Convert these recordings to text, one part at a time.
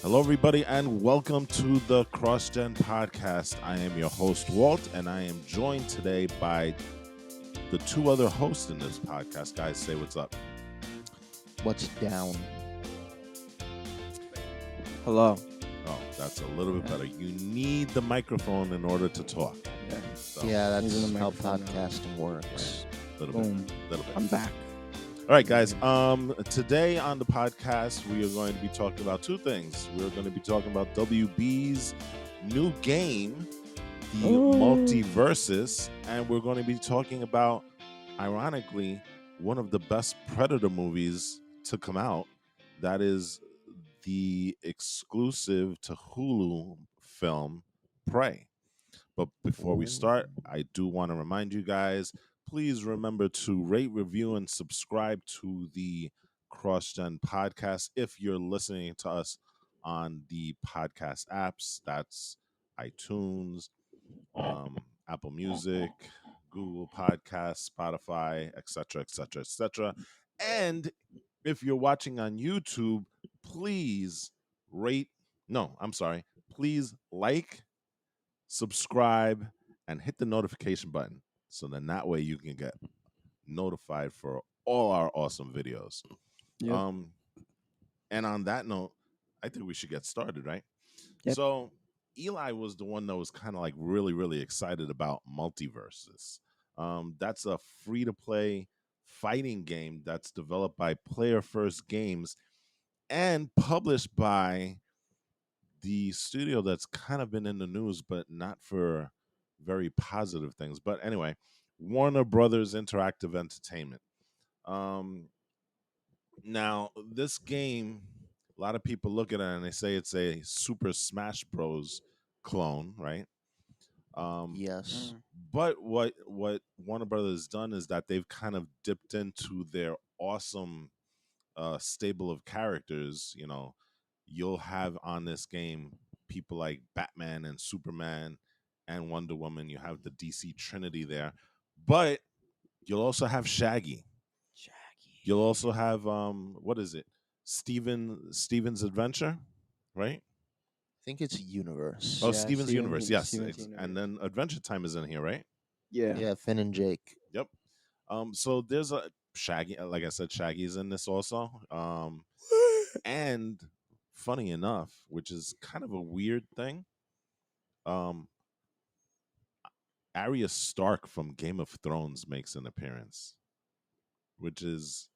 Hello, everybody, and welcome to the CrossGen podcast. I am your host, Walt, and I am joined today by the two other hosts in this podcast. Guys, say what's up. What's down? Hello. Oh, that's a little bit better. You need the microphone in order to talk. Yeah. So, Yeah, that's Using the how microphone now. podcasting works. little Boom. bit, little bit. I'm back. All right, guys. Today on the podcast, we are going to be talking about two things. We're going to be talking about WB's new game, the Multiversus, and we're going to be talking about, ironically, one of the best Predator movies to come out. That is the exclusive to Hulu film, Prey. But before we start, I do want to remind you guys, please remember to rate, review, and subscribe to the CrossGen podcast if you're listening to us on the podcast apps. That's iTunes, Apple Music, Google Podcasts, Spotify, etc., etc., etc. And if you're watching on YouTube, please rate. No, I'm sorry. Please like, subscribe, and hit the notification button so then that way you can get notified for all our awesome videos. Yep. And on that note, I think we should get started, right? Yep. So Eli was the one that was kind of like really excited about Multiversus. That's a free to play fighting game that's developed by Player First Games and published by the studio that's kind of been in the news, but not for very positive things. But anyway, Warner Brothers Interactive Entertainment. Now, this game, a lot of people look at it and they say it's a Super Smash Bros. Clone, right? Yes. But what Warner Brothers has done is that they've kind of dipped into their awesome stable of characters. You know, you'll have on this game people like Batman and Superman and Wonder Woman. You have the DC Trinity there, but you'll also have Shaggy. You'll also have what is it? Steven's Adventure, right? I think it's Universe. Oh, Yeah, Steven's Universe. Yes, Steven's Universe. and then Adventure Time is in here, right? Yeah. Yeah, Finn and Jake. Yep. So there's a Shaggy. Like I said, Shaggy's in this also. And funny enough, which is kind of a weird thing, um, Arya Stark from Game of Thrones makes an appearance, which is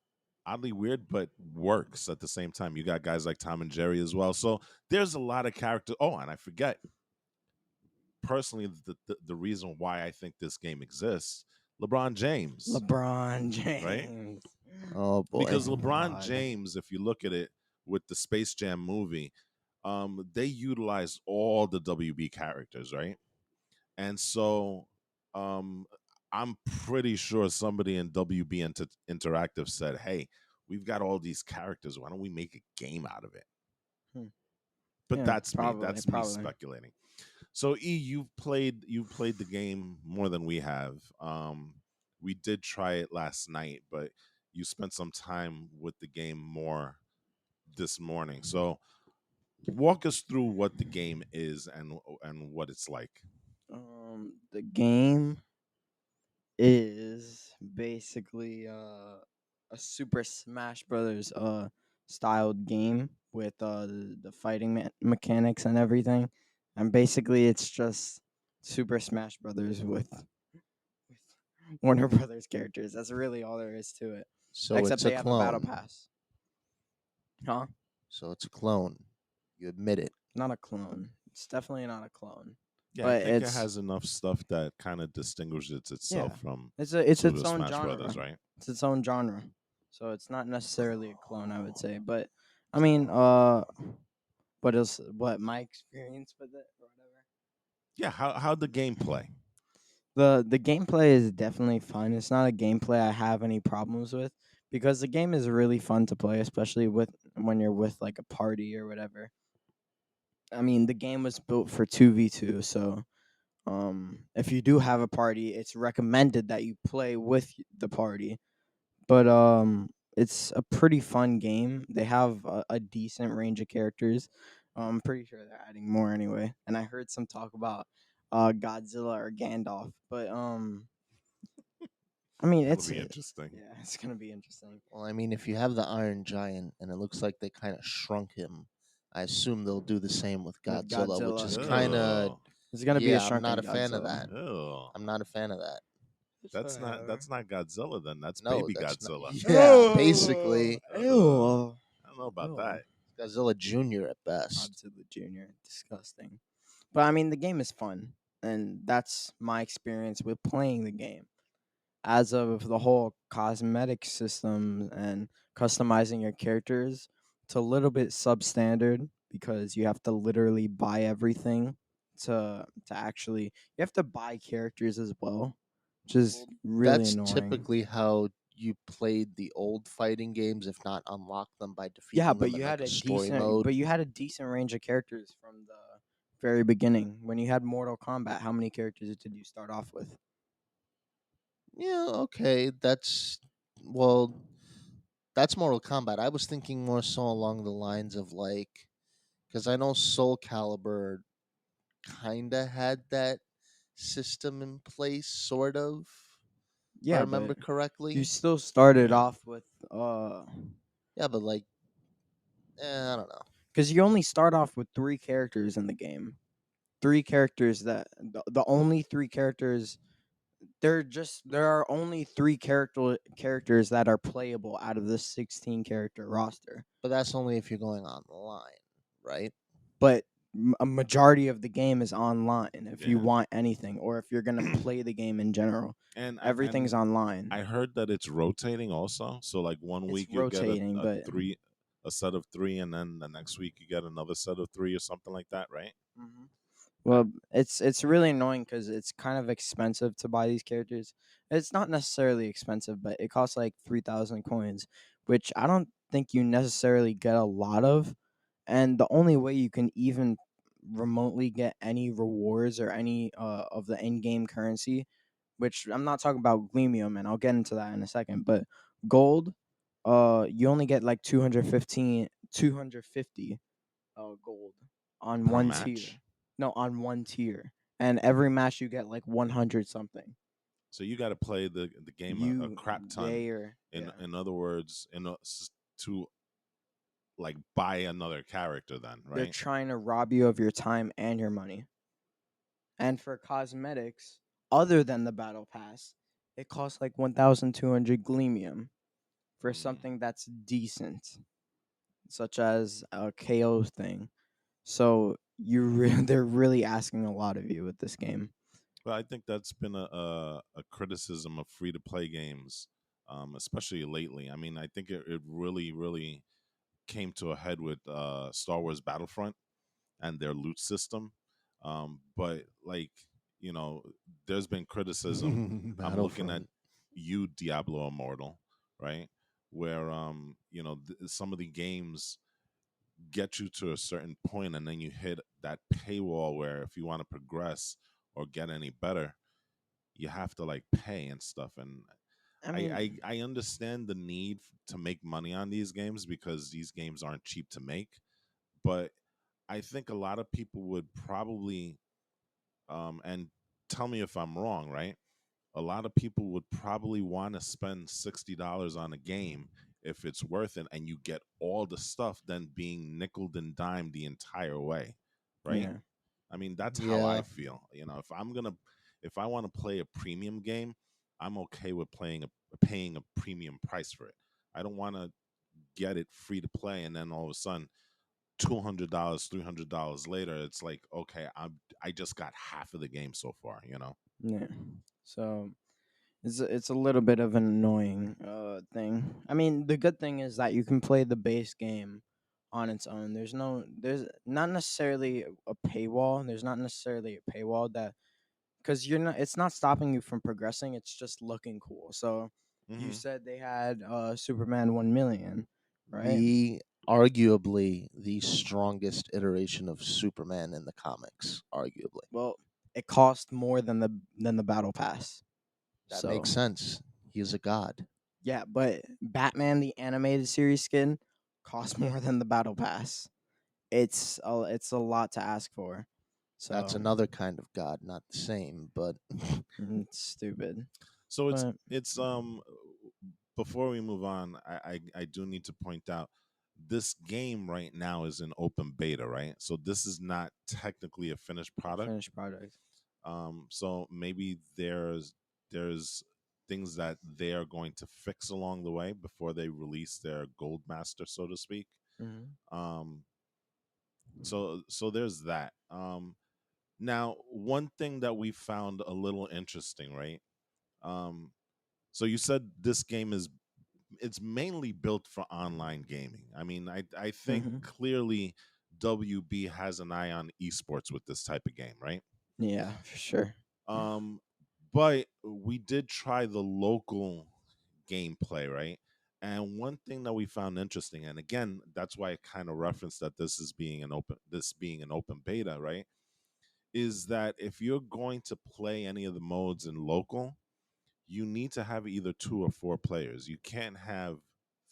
oddly weird, but works at the same time. You got guys like Tom and Jerry as well. So there's a lot of characters. Oh, and I forget, personally, the reason why I think this game exists, LeBron James, LeBron James. right? Oh boy. Because LeBron God. James, if you look at it with the Space Jam movie, they utilized all the WB characters, right? And so I'm pretty sure somebody in WB Interactive said, "Hey, we've got all these characters. Why don't we make a game out of it?" But Yeah, that's probably, me. That's probably. me speculating. So E, you've played the game more than we have. We did try it last night, but you spent some time with the game more this morning. So walk us through what the game is and what it's like. The game is basically a Super Smash Brothers styled game with the fighting mechanics and everything, and basically it's just Super Smash Brothers with Warner Brothers characters. That's really all there is to it. So Except it's they a have a battle clone. pass. Huh? So it's a clone. You admit it. Not a clone. It's definitely not a clone. Yeah, But I think it it's has enough stuff that kind of distinguishes itself yeah. from It's Super its own Smash genre. Brothers, right? It's its own genre. So it's not necessarily a clone, I would say. But I mean, what my experience with it or whatever. Yeah, how'd the game play? The gameplay is definitely fun. It's not a gameplay I have any problems with because the game is really fun to play, especially with when you're with like a party or whatever. I mean, the game was built for 2v2, so if you do have a party, it's recommended that you play with the party. But it's a pretty fun game. They have a decent range of characters. I'm pretty sure they're adding more anyway. And I heard some talk about Godzilla or Gandalf, but I mean That'll it's be interesting. yeah, it's gonna be interesting. Well, I mean, if you have the Iron Giant and it looks like they kind of shrunk him, I assume they'll do the same with With Godzilla, which Godzilla, is yeah, kind of, it's gonna be a yeah, I'm not shrunken a fan of Godzilla. that. Oh, I'm not a fan of that. that's not Godzilla then. That's No, baby that's not. Godzilla. Yeah, basically, Ew. I don't know about Ew. that. Godzilla Jr. at best. Godzilla Junior, disgusting. But I mean, the game is fun, and that's my experience with playing the game. As of the whole cosmetic system and customizing your characters, it's a little bit substandard because you have to literally buy everything to actually you have to buy characters as well, which is really That's annoying. typically how you played the old fighting games, if not unlock them by Yeah, defeating but them in you had like a a story decent mode. but you had a decent range of characters from the very beginning. When you had Mortal Kombat, how many characters did you start off with? Yeah, okay, well, that's Mortal Kombat. I was thinking more so along the lines of like, because I know Soul Calibur kinda had that system in place, sort of, if I Yeah, remember but you correctly. still started Yeah. off with Yeah, but like, I don't know. because you only start off with three characters in the game. Three characters that the only three characters there are only three characters that are playable out of this 16 character roster. But that's only if you're going online, right? But a majority of the game is online if you Yeah. want anything or if you're going to play the game in general. Everything's And online. I heard that it's rotating also. So like one It's week you'll get rotating, but a set of three, and then the next week you get another set of three or something like that, right? mhm. Well, it's really annoying because it's kind of expensive to buy these characters. It's not necessarily expensive, but it costs like 3,000 coins, which I don't think you necessarily get a lot of. And the only way you can even remotely get any rewards or any of the in-game currency, which I'm not talking about Gleamium, and I'll get into that in a second, but gold, you only get like 250 gold on Per one tier. match. No, on one tier. And every match you get like 100 something. So you got to play the game a You crap ton. they are In yeah. in other words, to like buy another character, then, They're right? trying to rob you of your time and your money. And for cosmetics other than the battle pass, it costs like 1,200 gleamium for Mm. something that's decent, such as a KO thing. So they're really asking a lot of you with this game. Well, I think that's been a criticism of free to play games, especially lately. I mean, I think it really came to a head with Star Wars Battlefront and their loot system. But like, you know, there's been criticism. I'm looking at Battlefront. you, Diablo Immortal, right? Where some of the games get you to a certain point, and then you hit that paywall where if you want to progress or get any better, you have to like pay and stuff. And I I mean, I, I understand the need to make money on these games because these games aren't cheap to make, but I think a lot of people would probably and tell me if I'm wrong, right? A lot of people would probably want to spend $60 on a game if it's worth it and you get all the stuff than being nickeled and dimed the entire way, right? yeah. I mean, that's how I Yeah. feel. If I want to play a premium game, I'm okay with paying a premium price for it. I don't want to get it free to play and then all of a sudden $200, $300 later, it's like, okay, I just got half of the game so far, you know. Yeah. So it's a little bit of an annoying thing. I mean, the good thing is that you can play the base game on its own. There's not necessarily a paywall. There's not necessarily a paywall that because you're not it's not stopping you from progressing. It's just looking cool. So you Hmm. said they had Superman 1 million, right? Arguably the strongest iteration of Superman in the comics. Arguably, Well, it cost more than the battle pass. that So makes sense. He is a god. yeah, but Batman the animated series skin costs more than the battle pass. it's a lot to ask for. That's So another kind of God, not the same, but it's stupid. So But it's before we move on, I do need to point out this game right now is in open beta, right? So this is not technically a finished product. finished product. So maybe there's things that they are going to fix along the way before they release their gold master, so to speak. Hmm. Um, so there's that. Now, one thing that we found a little interesting, right? Um, so you said this game is it's mainly built for online gaming. I mean, I think Hmm. clearly WB has an eye on esports with this type of game, right? Yeah, for sure. Um, but we did try the local gameplay, right? And one thing that we found interesting, and again, that's why I kind of referenced that this being an open beta, right? Is that if you're going to play any of the modes in local, you need to have either 2 or 4 players. You can't have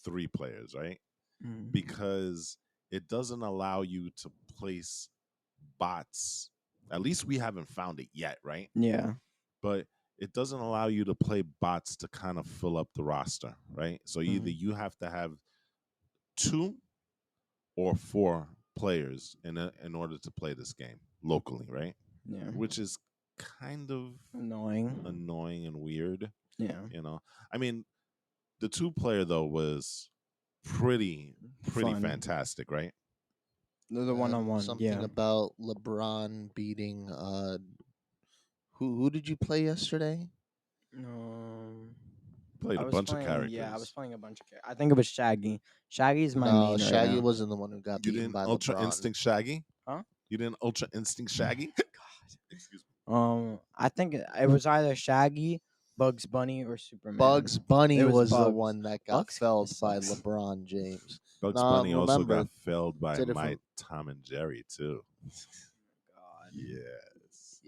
3 players, right? Hmm. Because it doesn't allow you to place bots. At least we haven't found it yet, right? Yeah. But it doesn't allow you to play bots to kind of fill up the roster, right? So either Hmm. you have to have 2 or 4 players in order to play this game locally, right? Yeah. Which is kind of Annoying. annoying and weird, Yeah. you know. I mean, the 2 player though was pretty Fun. fantastic, right? The one on and one. something Yeah. about LeBron beating who did you play yesterday? Um, Played I a was bunch of playing. Yeah, I was characters. playing a bunch of characters. I think it was Shaggy. Shaggy's my No, main right Shaggy now. wasn't the one who got You beaten didn't by Ultra LeBron. Instinct Shaggy? Huh? You didn't Ultra Instinct Shaggy? God. Excuse me. I think it was either Shaggy, Bugs Bunny, or Bugs Superman. It Bunny was was the Bugs. one that got Bugs kind of felled by sucks. LeBron James. Bugs Now Bunny also remember, got failed by did it my from Tom and Jerry too. God. Yes.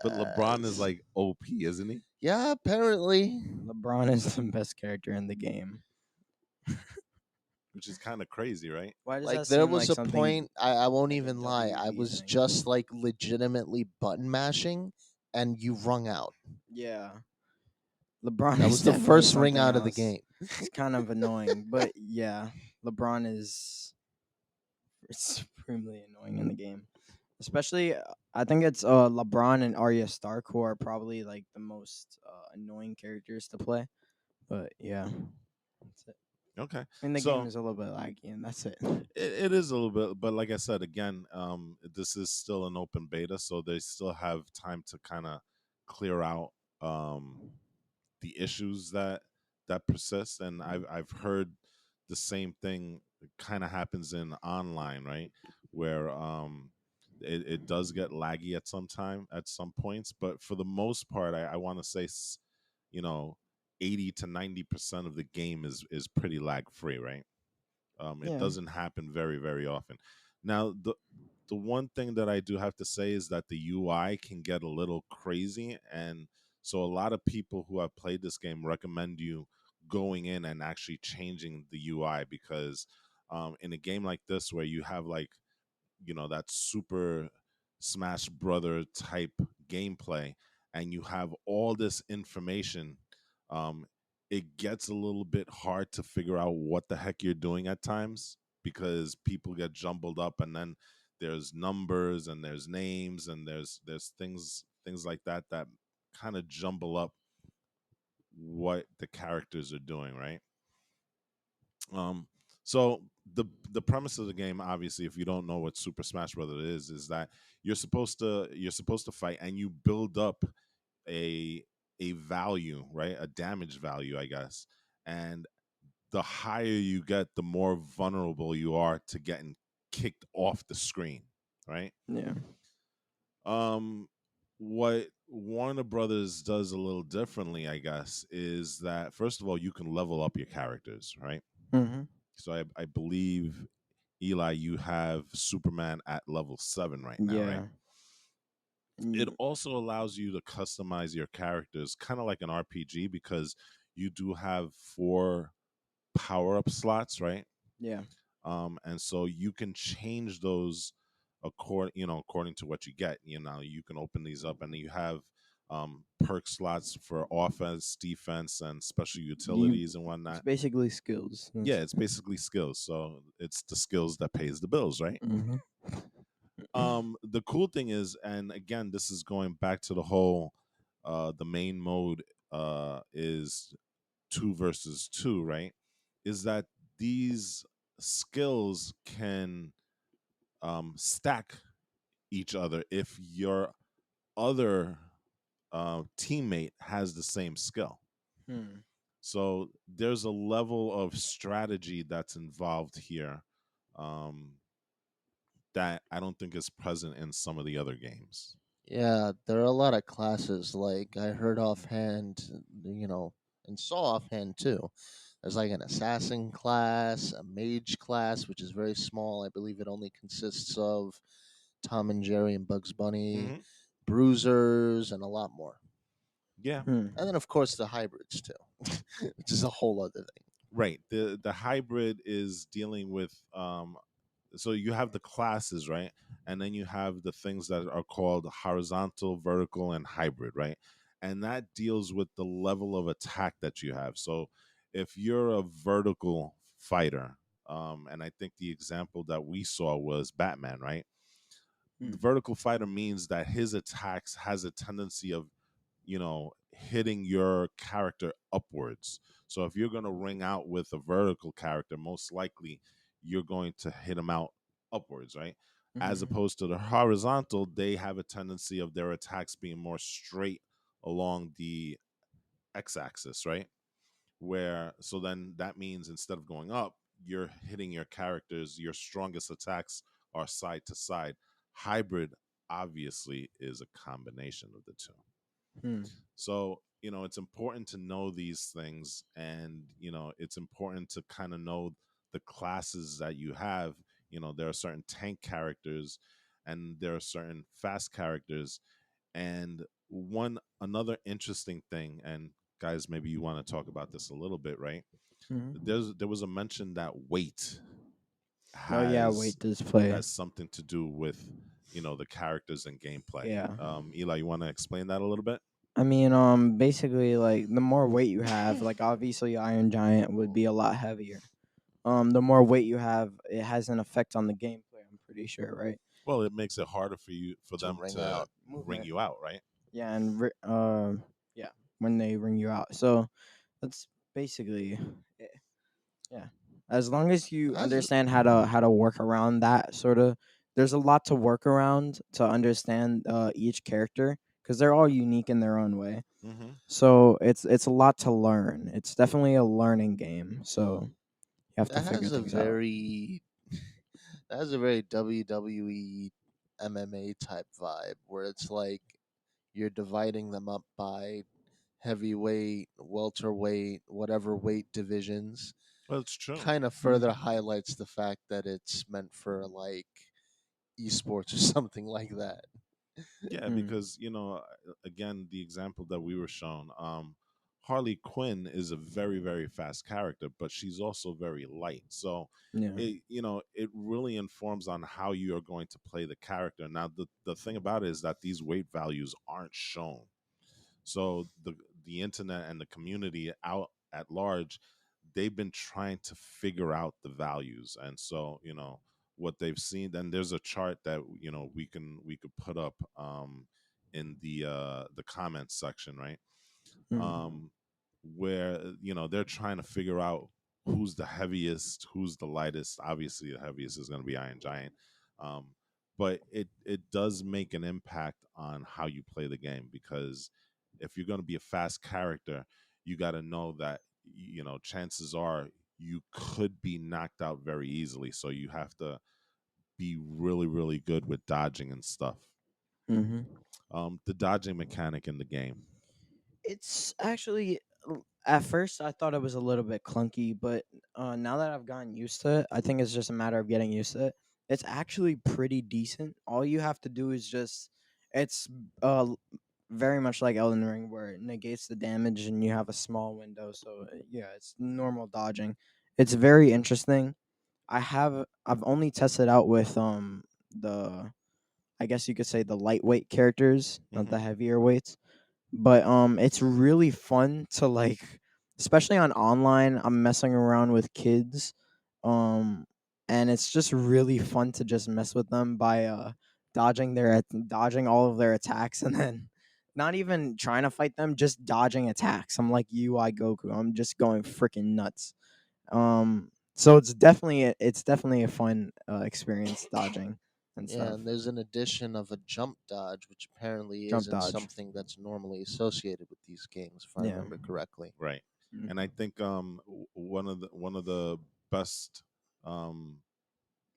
But LeBron is yes, like OP, isn't he? yeah, apparently. LeBron is the best character in the game. Which is kind of crazy, right? Why does Like that there seem was like a something point, I won't like a even lie, I WB was thing? just like legitimately button mashing, and you rung out. Yeah. LeBron That is was the definitely first ring something out of the else. game. It's kind of annoying, but yeah, LeBron is supremely annoying in the game. Especially, I think it's LeBron and Arya Stark who are probably like the most annoying characters to play. But yeah, that's it. Okay. I mean, the game So is a little bit laggy, and that's it. it is a little bit, but like I said again, this is still an open beta, so they still have time to kind of clear out the issues that persist. And I've heard the same thing kind of happens in online, right? Where it does get laggy at some points, but for the most part, I want to say, you know, 80 to 90% of the game is pretty lag free, right? It Yeah. doesn't happen very often. Now, the one thing that I do have to say is that the UI can get a little crazy, and so a lot of people who have played this game recommend you going in and actually changing the UI because in a game like this where you have like that super Smash Brother type gameplay, and you have all this information, um, it gets a little bit hard to figure out what the heck you're doing at times because people get jumbled up, and then there's numbers and there's names and there's things like that kind of jumble up what the characters are doing, right? Um, so the premise of the game, obviously, if you don't know what Super Smash Brothers is that you're supposed to fight and you build up a a value, right? A damage value, I guess. And the higher you get, the more vulnerable you are to getting kicked off the screen, right? Yeah. Um, what Warner Brothers does a little differently, I guess, is that first of all, you can level up your characters, right? Mm-hmm. So I believe Eli, you have Superman at level 7 right now, right? Yeah. It Mm, also allows you to customize your characters, kind of like an RPG, because you do have 4 power up slots, right? yeah. and so you can change those according to what you get. You can open these up, and you have perk slots for offense, defense, and special You utilities and it's whatnot. basically skills. Yeah, it's basically skills. So it's the skills that pays the bills, right? Mm-hmm. The cool thing is, and again, this is going back to the whole the main mode is 2 versus 2, right? Is that these skills can stack each other if your other teammate has the same skill. Hmm. So there's a level of strategy that's involved here, um, that I don't think is present in some of the other games. Yeah, there are a lot of classes. Like I heard offhand, and saw offhand too. There's like an assassin class, a mage class, which is very small. I believe it only consists of Tom and Jerry and Bugs Bunny, Hmm. bruisers, and a lot more. Yeah, Hmm. And then of course the hybrids too, which is a whole other thing. right. The hybrid is dealing with so you have the classes, right? And then you have the things that are called horizontal, vertical, and hybrid, right? And that deals with the level of attack that you have. So if you're a vertical fighter, and I think the example that we saw was Batman, right? The Hmm. vertical fighter means that his attacks has a tendency of hitting your character upwards. So if you're going to ring out with a vertical character, most likely you're going to hit them out upwards, right? As Hmm. opposed to the horizontal, they have a tendency of their attacks being more straight along the x-axis, right? Where so then that means instead of going up, you're hitting your characters, your strongest attacks are side to side. Hybrid obviously is a combination of the two. Hmm. So, it's important to know these things, and, it's important to kind of know the classes that you have. There are certain tank characters and there are certain fast characters. And another interesting thing, and guys, maybe you want to talk about this a little bit, right? Hmm. There was a mention that weight Oh yeah, has weight display. has something to do with, the characters and gameplay. Yeah. Eli, you want to explain that a little bit? I mean, basically, like the more weight you have, like obviously Iron Giant would be a lot heavier. The more weight you have, it has an effect on the gameplay. I'm pretty sure, right? Well, it makes it harder for To them ring to out. ring Movement. you out, right? Yeah, and yeah, when they ring you out. So that's basically it. Yeah. As long as you As understand how to work around that sort of, there's a lot to work around to understand each character because they're all unique in their own way. Hmm. So it's a lot to learn. It's definitely a learning game. So you have to that figure has a things out. very that has a very WWE MMA type vibe where it's like you're dividing them up by heavyweight, welterweight, whatever weight divisions. Well, it's true. Kind of further highlights the fact that it's meant for like esports or something like that. Yeah, Mm, because again, the example that we were shown, Harley Quinn is a very, very fast character, but she's also very light. So yeah. it really informs on how you are going to play the character. Now, the thing about it is that these weight values aren't shown. So the internet and the community out at large, they've been trying to figure out the values. And so, what they've seen, then there's a chart that we could put up in the comments section, right? Mm, um, where they're trying to figure out who's the heaviest, who's the lightest. Obviously, the heaviest is going to be Iron Giant, um, but it does make an impact on how you play the game, because if you're going to be a fast character, you got to know that chances are you could be knocked out very easily. So you have to be really, really good with dodging and stuff. hmm The dodging mechanic in the game. It's actually at first I thought it was a little bit clunky, but now that I've gotten used to it, I think it's just a matter of getting used to it. It's actually pretty decent. All you have to do is just it's very much like Elden Ring, where it negates the damage and you have a small window. So yeah, it's normal dodging. It's very interesting. I've only tested out with the, I guess you could say, the lightweight characters, not the Mhm. heavier weights. But it's really fun to, like, especially on online. I'm messing around with kids, um, and it's just really fun to just mess with them by dodging all of their attacks, and then not even trying to fight them, just dodging attacks. I'm like UI Goku. I'm just going freaking nuts. So it's definitely a fun experience dodging and Yeah, stuff. and there's an addition of a jump dodge, which apparently Jump isn't dodge. something that's normally associated with these games, if I Yeah. remember correctly. Right. And I Mhm. think one of the best um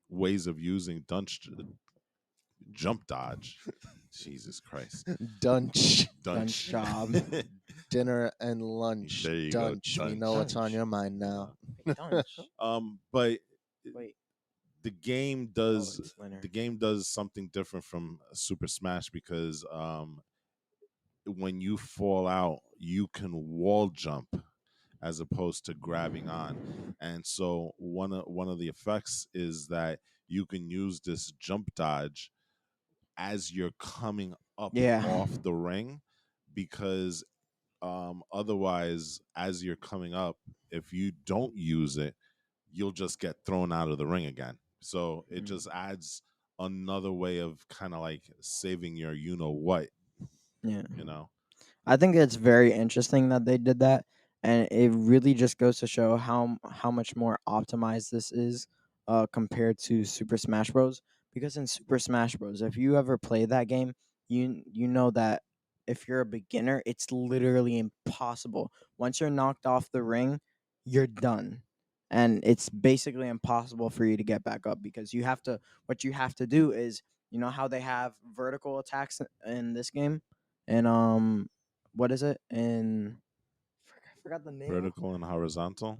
ways of using jump dodge. Jesus Christ. Dunch, Dunce Dunch. job. dinner and lunch. There you go. Dunch, we know Dunch. what's on Dunch. your mind You now. know. Wait, Dunch. But Wait. the game Oh, does it's Leonard. the game does something different from Super Smash because when you fall out, you can wall jump as opposed to grabbing on. And so one of the effects is that you can use this jump dodge as you're coming up Yeah. off the ring because otherwise as you're coming up, if you don't use it, you'll just get thrown out of the ring again. So it Mm. just adds another way of kind of like saving your you know what, Yeah. you know. I think it's very interesting that they did that, and it really just goes to show how much more optimized this is compared to Super Smash Bros. Because in Super Smash Bros, if you ever play that game, you know that if you're a beginner, it's literally impossible. Once you're knocked off the ring, you're done. And it's basically impossible for you to get back up because what you have to do is, you know how they have vertical attacks in this game, and what is it? And I forgot the name. Vertical and horizontal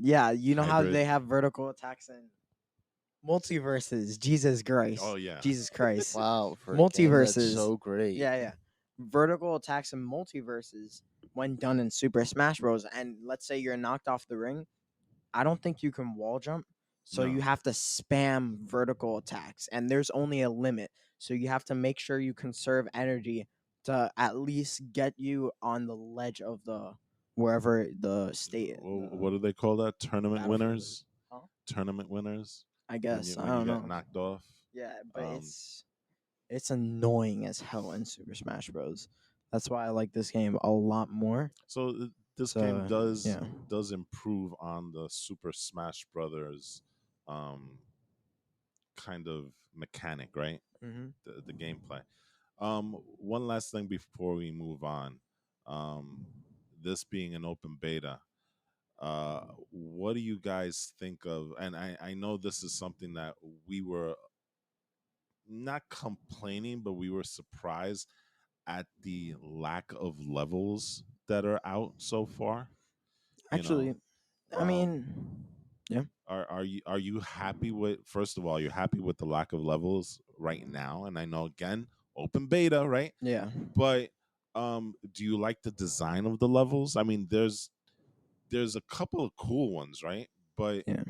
Yeah, you know how hybrid. they have vertical attacks in multiverses. Jesus Oh Christ. yeah. Jesus Christ. Wow, for a game that's Multiverses. so great. Yeah, yeah. Vertical attacks in multiverses when done in Super Smash Bros. And let's say you're knocked off the ring, I don't think you can wall jump. So No. you have to spam vertical attacks, and there's only a limit. So you have to make sure you conserve energy to at least get you on the ledge of the wherever the state What the do they call that? Tournament battlefield is. winners. Huh? Tournament winners. I When guess you I when you don't get know. knocked off. Yeah, but Um, it's annoying as hell in Super Smash Bros. That's why I like this game a lot more. so this game So does yeah. does improve on the Super Smash Brothers um, kind of mechanic, right? Mm-hmm. The gameplay. One last thing before we move on. Um, this being an open beta, uh, what do you guys think of? And I know this is something that we were not complaining, but we were surprised at the lack of levels that are out so far. You know, Actually, I um, mean, yeah, are you happy with? First of all, you're happy with the lack of levels right now, and I know again open beta, right? yeah. But do you like the design of the levels? I mean, there's a couple of cool ones, right? But Yeah.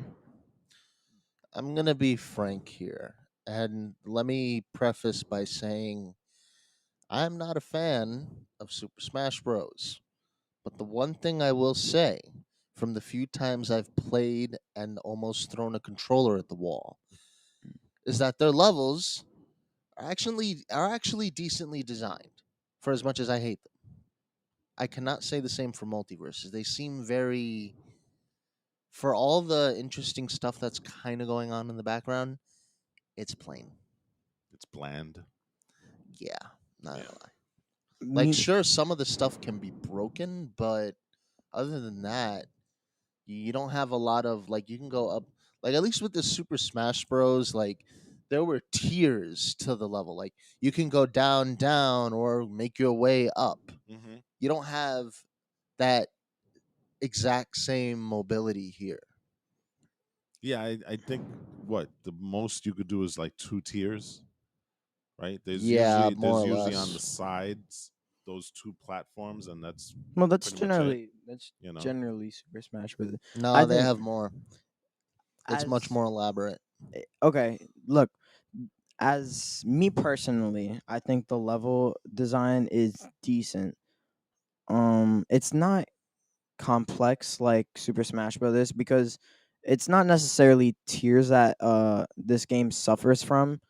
I'm going to be frank here. And let me preface by saying I'm not a fan of Super Smash Bros. But the one thing I will say from the few times I've played and almost thrown a controller at the wall is that their levels are actually decently designed for as much as I hate them. I cannot say the same for multiverses. They seem very for all the interesting stuff that's kind of going on in the background, it's plain. it's bland. Yeah, not Yeah. gonna lie. Like, Me, sure, some of the stuff can be broken, but other than that, you don't have a lot of like you can go up. Like at least with the Super Smash Bros, like there were tiers to the level. Like you can go down, down, or make your way up. Hmm. You don't have that exact same mobility here. Yeah, I think what the most you could do is like 2 tiers, right? There's Yeah, usually more there's or usually on the less. sides those two platforms, and that's well, that's pretty much it. generally that's You know. generally Super Smash Bros. I No, they think have more. It's much As more elaborate. okay, look, as me personally, I think the level design is decent. It's not complex like Super Smash Brothers because it's not necessarily tiers that this game suffers from.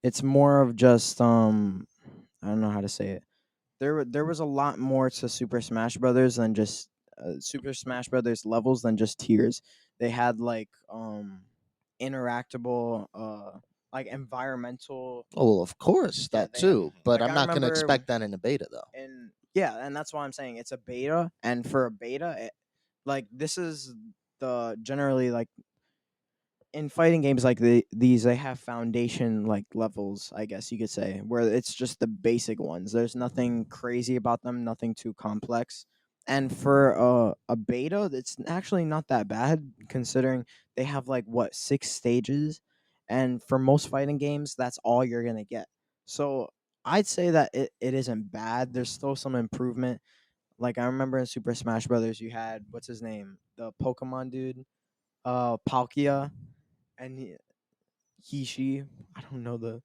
It's more of just I don't know how to say it. There was a lot more to Super Smash Brothers than just Super Smash Brothers levels than just tiers. They had like interactable like environmental. Oh, well, of course Yeah, that they had too, but like I'm I not going to remember expect that in a beta though. and yeah, and that's why I'm saying it's a beta, and for a beta like this is the generally like in fighting games like these they have foundation like levels, I guess you could say, where it's just the basic ones. There's nothing crazy about them, nothing too complex. And for a beta, it's actually not that bad considering they have like what 6 stages, and for most fighting games that's all you're gonna get. So I'd say that it isn't bad. There's still some improvement. Like I remember in Super Smash Brothers you had what's his name, the Pokemon dude, Palkia, and she, I don't know the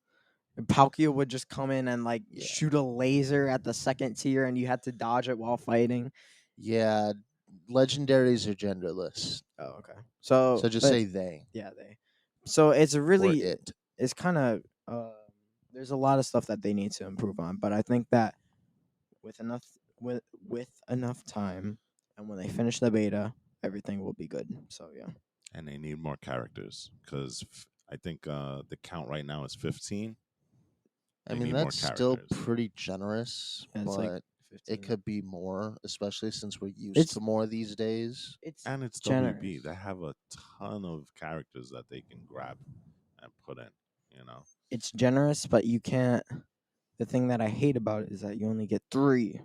Palkia would just come in and like Yeah. shoot a laser at the second tier, and you had to dodge it while fighting. Yeah, legendaries are genderless. Oh, okay. So, So just but say they yeah, they. So it's or really it. it's kind of there's a lot of stuff that they need to improve on, but I think that with enough with enough time, and when they finish the beta, everything will be good. So yeah, And they need more characters because I think the count right now is 15. I They mean, need more that's still characters. pretty generous, yeah, it's like but it 15. could be more, especially since we're used It's to more these days. it's And it's WB. generous. They have a ton of characters that they can grab and put in, you know? It's generous, but you can't. The thing that I hate about it is that you only get 3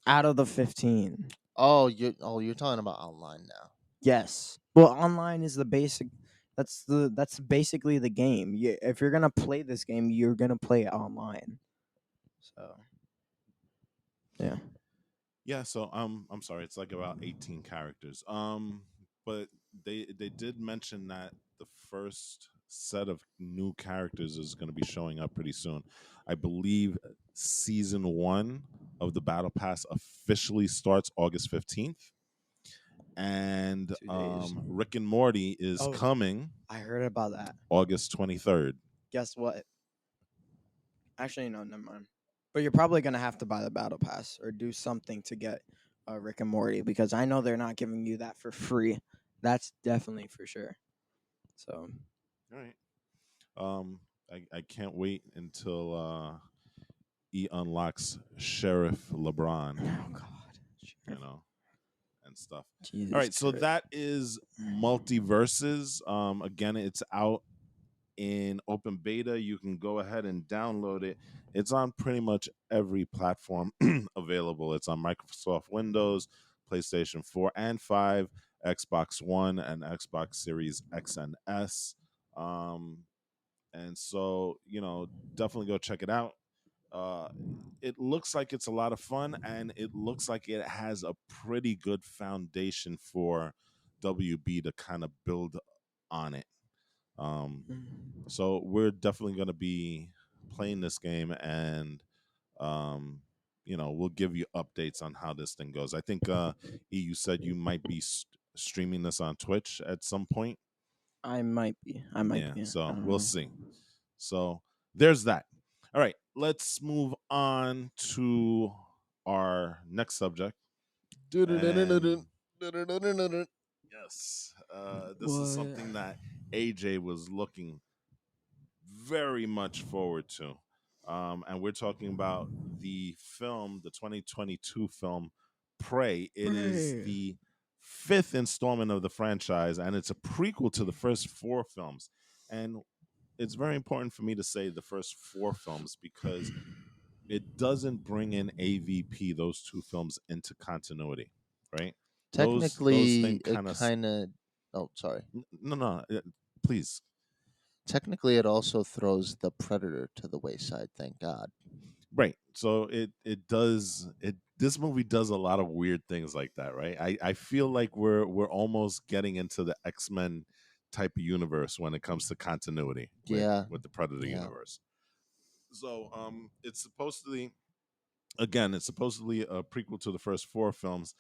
out of the 15. You're talking about online now. Yes. Well, online is the basic. That's basically the game. If you're gonna play this game, you're gonna play it online. So yeah. Yeah, so I'm sorry, it's like about 18 characters. But they did mention that the first set of new characters is going to be showing up pretty soon. I believe season 1 of the battle pass officially starts August 15th, and 2 days. Rick and Morty is Oh, coming I heard about that. August 23rd. Guess what? Actually, no, never mind. But you're probably gonna have to buy the battle pass or do something to get Rick and Morty because I know they're not giving you that for free. That's definitely for sure. So All right. Um, I can't wait until he unlocks Sheriff LeBron, oh god, you know, and stuff. All Jesus right, so Christ. that is Multiverses. Again, it's out in open beta. You can go ahead and download it. It's on pretty much every platform available. It's on Microsoft Windows, PlayStation 4 and 5, Xbox One, and Xbox Series X and S. And so, definitely go check it out. Uh, it looks like it's a lot of fun, and it looks like it has a pretty good foundation for WB to kind of build on it. Um, so we're definitely going to be playing this game, and we'll give you updates on how this thing goes. I think you said you might be streaming this on Twitch at some point. I might be. I might Yeah, be. I so don't we'll know. see. So there's that. All right, let's move on to our next subject. And yes, this is What? something that AJ was looking very much forward to. And we're talking about the film, the 2022 film Prey. It is Right. the fifth installment of the franchise, and it's a prequel to the first four films. And it's very important for me to say the first four films because it doesn't bring in AVP, those two films, into continuity, right? Those Technically, things it kind of kind of. Oh, sorry. no, please. Technically, it also throws the Predator to the wayside. Thank God. Right. So it does it this movie does a lot of weird things like that, right? I feel like we're almost getting into the X-Men type of universe when it comes to continuity Yeah. with the Predator Yeah. universe. So it's supposedly, again, it's supposedly a prequel to the first four films,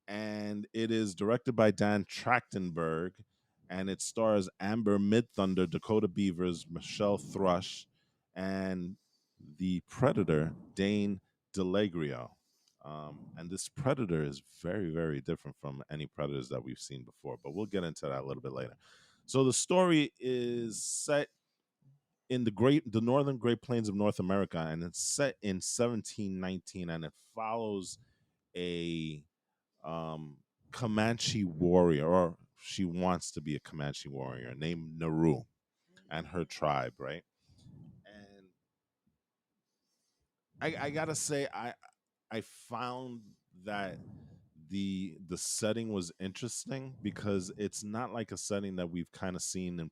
and it is directed by Dan Trachtenberg, and it stars Amber Midthunder, Dakota Beavers, Michelle Thrush, and the Predator Dane DeLagrio. And this Predator is very, very different from any Predators that we've seen before, but we'll get into that a little bit later. So the story is set in the northern Great Plains of North America, and it's set in 1719, and it follows a Comanche warrior, or she wants to be a Comanche warrior named Naru and her tribe, right? And I gotta say, I found that the setting was interesting because it's not like a setting that we've kind of seen in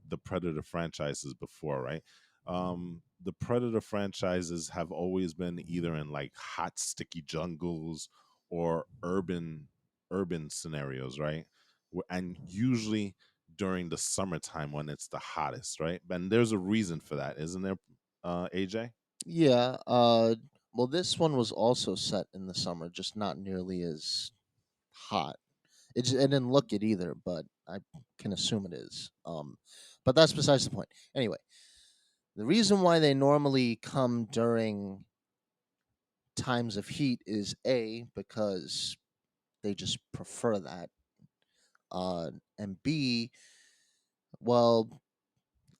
the Predator franchises before, right? The Predator franchises have always been either in like hot, sticky jungles or urban scenarios, right? And usually during the summertime when it's the hottest, right? And there's a reason for that, isn't there, AJ? Yeah. Well, this one was also set in the summer, just not nearly as hot. It didn't look it either, but I can assume it is. But that's besides the point. Anyway, the reason why they normally come during times of heat is A, because they just prefer that. And B, well,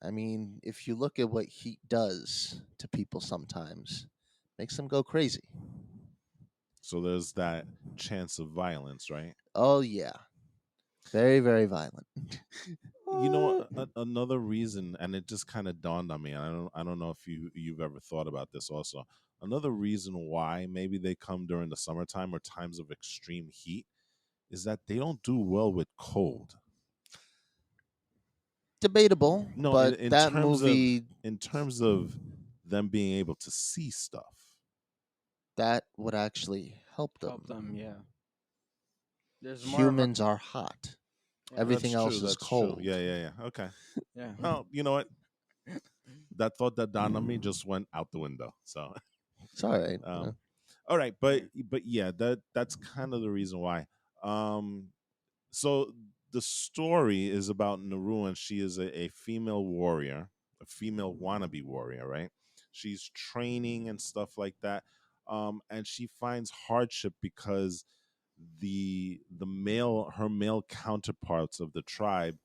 I mean, if you look at what heat does to people sometimes, makes them go crazy. So there's that chance of violence, right? Oh yeah. Very, very violent. You know, another reason, and it just kind of dawned on me. And I don't know if you've ever thought about this also. Another reason why maybe they come during the summertime or times of extreme heat is that they don't do well with cold. Debatable, No, but in that terms of movie, them being able to see stuff. that would actually help Help them. them, yeah. There's more of a Humans are hot. yeah. Everything That's true. else is That's true. cold. Yeah. Okay. Yeah. Well, you know what? That thought that dawned on me just went out the window. So It's all right. um, all right, but yeah, that's kind of the reason why. Um, so the story is about Naru, and she is a female warrior, a female wannabe warrior, right? She's training and stuff like that, and she finds hardship because the male her male counterparts of the tribe,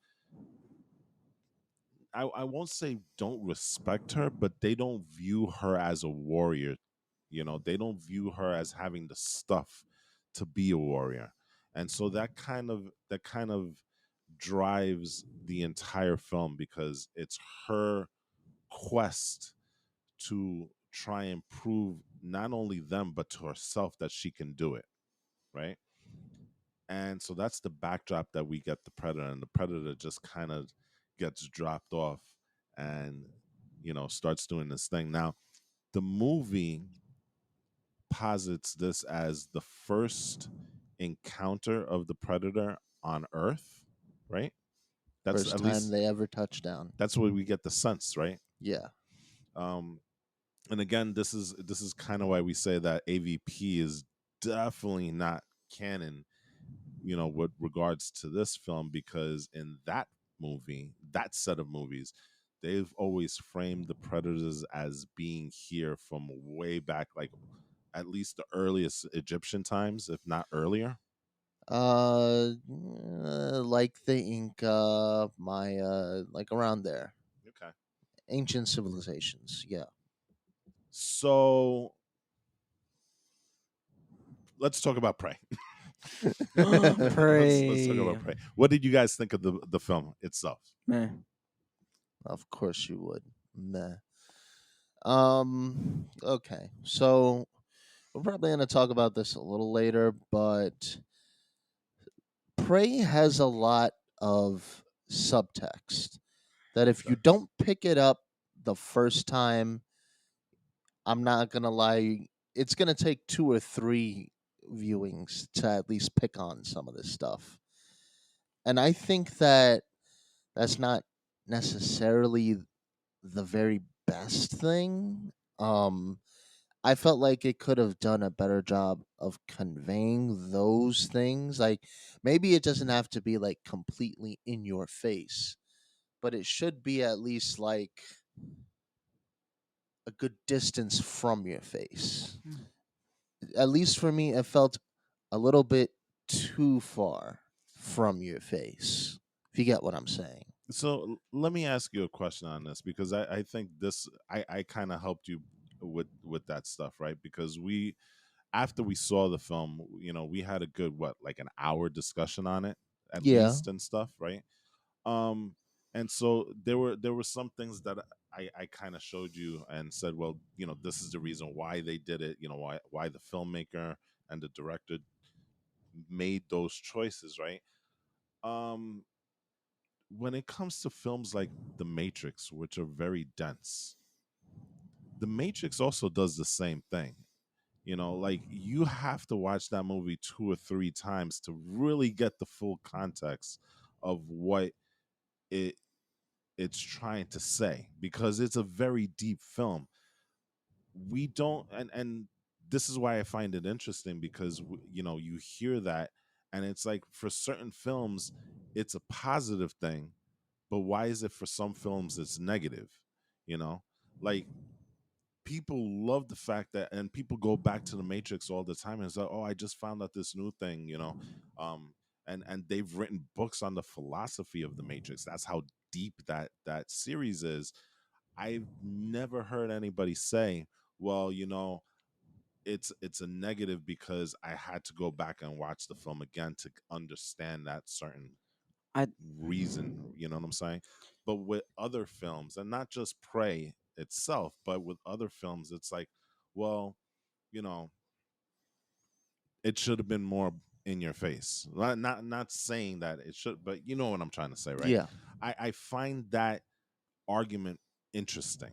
I won't say don't respect her, but they don't view her as a warrior. You know, they don't view her as having the stuff to be a warrior. And so that kind of drives the entire film because it's her quest to try and prove not only them but to herself that she can do it, right? And so that's the backdrop that we get the Predator, and the Predator just kind of gets dropped off and starts doing this thing. Now the movie posits this as the first encounter of the Predator on Earth, right? That's First at time least they ever touched down. that's where we get the sense, right? Yeah. um and again, this is kind of why we say that AVP is definitely not canon, with regards to this film, because in that set of movies, they've always framed the Predators as being here from way back, like at least the earliest Egyptian times, if not earlier. Like the Inca, Maya, like around there. Okay. Ancient civilizations. Yeah. So let's talk about Prey. let's talk Pray. about Prey. What did you guys think of the film itself? Man. Of course you would. Meh. Okay. So we're probably going to talk about this a little later, but Prey has a lot of subtext that if you don't pick it up the first time, I'm not going to lie, it's going to take two or three viewings to at least pick on some of this stuff. And I think that That's not necessarily the very best thing. I felt like it could have done a better job of conveying those things. Like maybe it doesn't have to be like completely in your face, but it should be at least like a good distance from your face. At least for me, it felt a little bit too far from your face. If you get what I'm saying. So let me ask you a question on this because I think this I kind of helped you with that stuff, right? Because we after we saw the film, we had a good what, like an hour discussion on it at Yeah. least and stuff, right? Um and so there were some things that I kind of showed you and said, well, this is the reason why they did it, why the filmmaker and the director made those choices, right? Um when it comes to films like The Matrix, which are very dense, The Matrix also does the same thing. Like you have to watch that movie two or three times to really get the full context of what it it's trying to say because it's a very deep film. We don't and this is why I find it interesting because you hear that and it's like for certain films it's a positive thing, but why is it for some films it's negative? You know, like people love the fact that, and people go back to the Matrix all the time and it's like, oh, I just found out this new thing, um, and they've written books on the philosophy of the Matrix. That's how deep that series is. I've never heard anybody say, well, it's a negative because I had to go back and watch the film again to understand that certain I reason, you know what I'm saying? But with other films, and not just Prey itself, but with other films, it's like, well, you know, it should have been more in your face. Not saying that it should, but you know what I'm trying to say, right? Yeah. I find that argument interesting.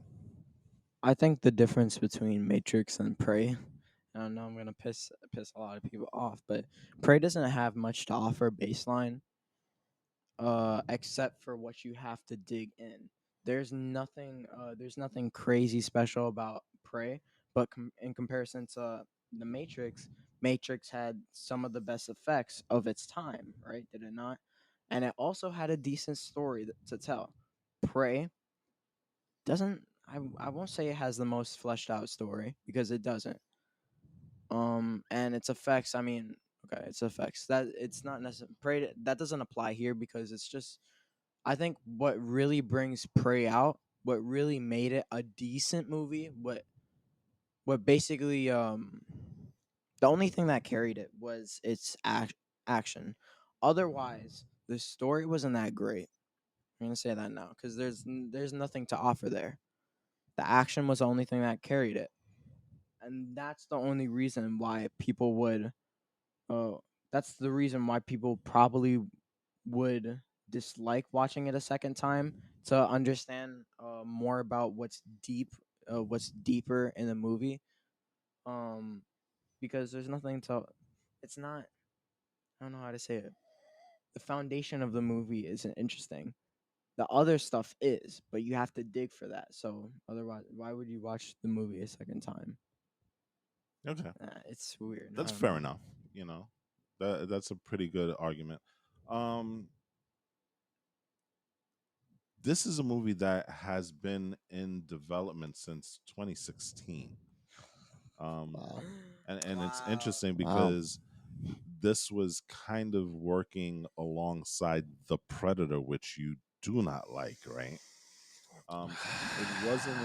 I think the difference between Matrix and Prey. I know I'm gonna piss a lot of people off, but Prey doesn't have much to offer baseline, except for what you have to dig in. There's nothing crazy special about Prey, but in comparison to the Matrix, Matrix had some of the best effects of its time, right? Did it not? And it also had a decent story to tell. Prey doesn't. I won't say it has the most fleshed out story because it doesn't. And its effects. I mean, okay, its effects. That it's not necessarily Prey. That doesn't apply here because it's just I think what really brings Prey out, what really made it a decent movie, what basically the only thing that carried it was its action. Otherwise, the story wasn't that great. I'm gonna say that now because there's nothing to offer there. The action was the only thing that carried it, and that's the only reason why people would. Uh, that's the reason why people probably would dislike watching it a second time to understand more about what's deeper in the movie. Um, because there's nothing to. It's not. I don't know how to say it. The foundation of the movie isn't interesting. The other stuff is, but you have to dig for that. So otherwise, why would you watch the movie a second time? Okay, It's weird. I that's don't fair know. enough. That's a pretty good argument. Um, this is a movie that has been in development since 2016. Um, Wow. and it's Wow. interesting Wow. because this was kind of working alongside The Predator, which you do not like, right? Um, it wasn't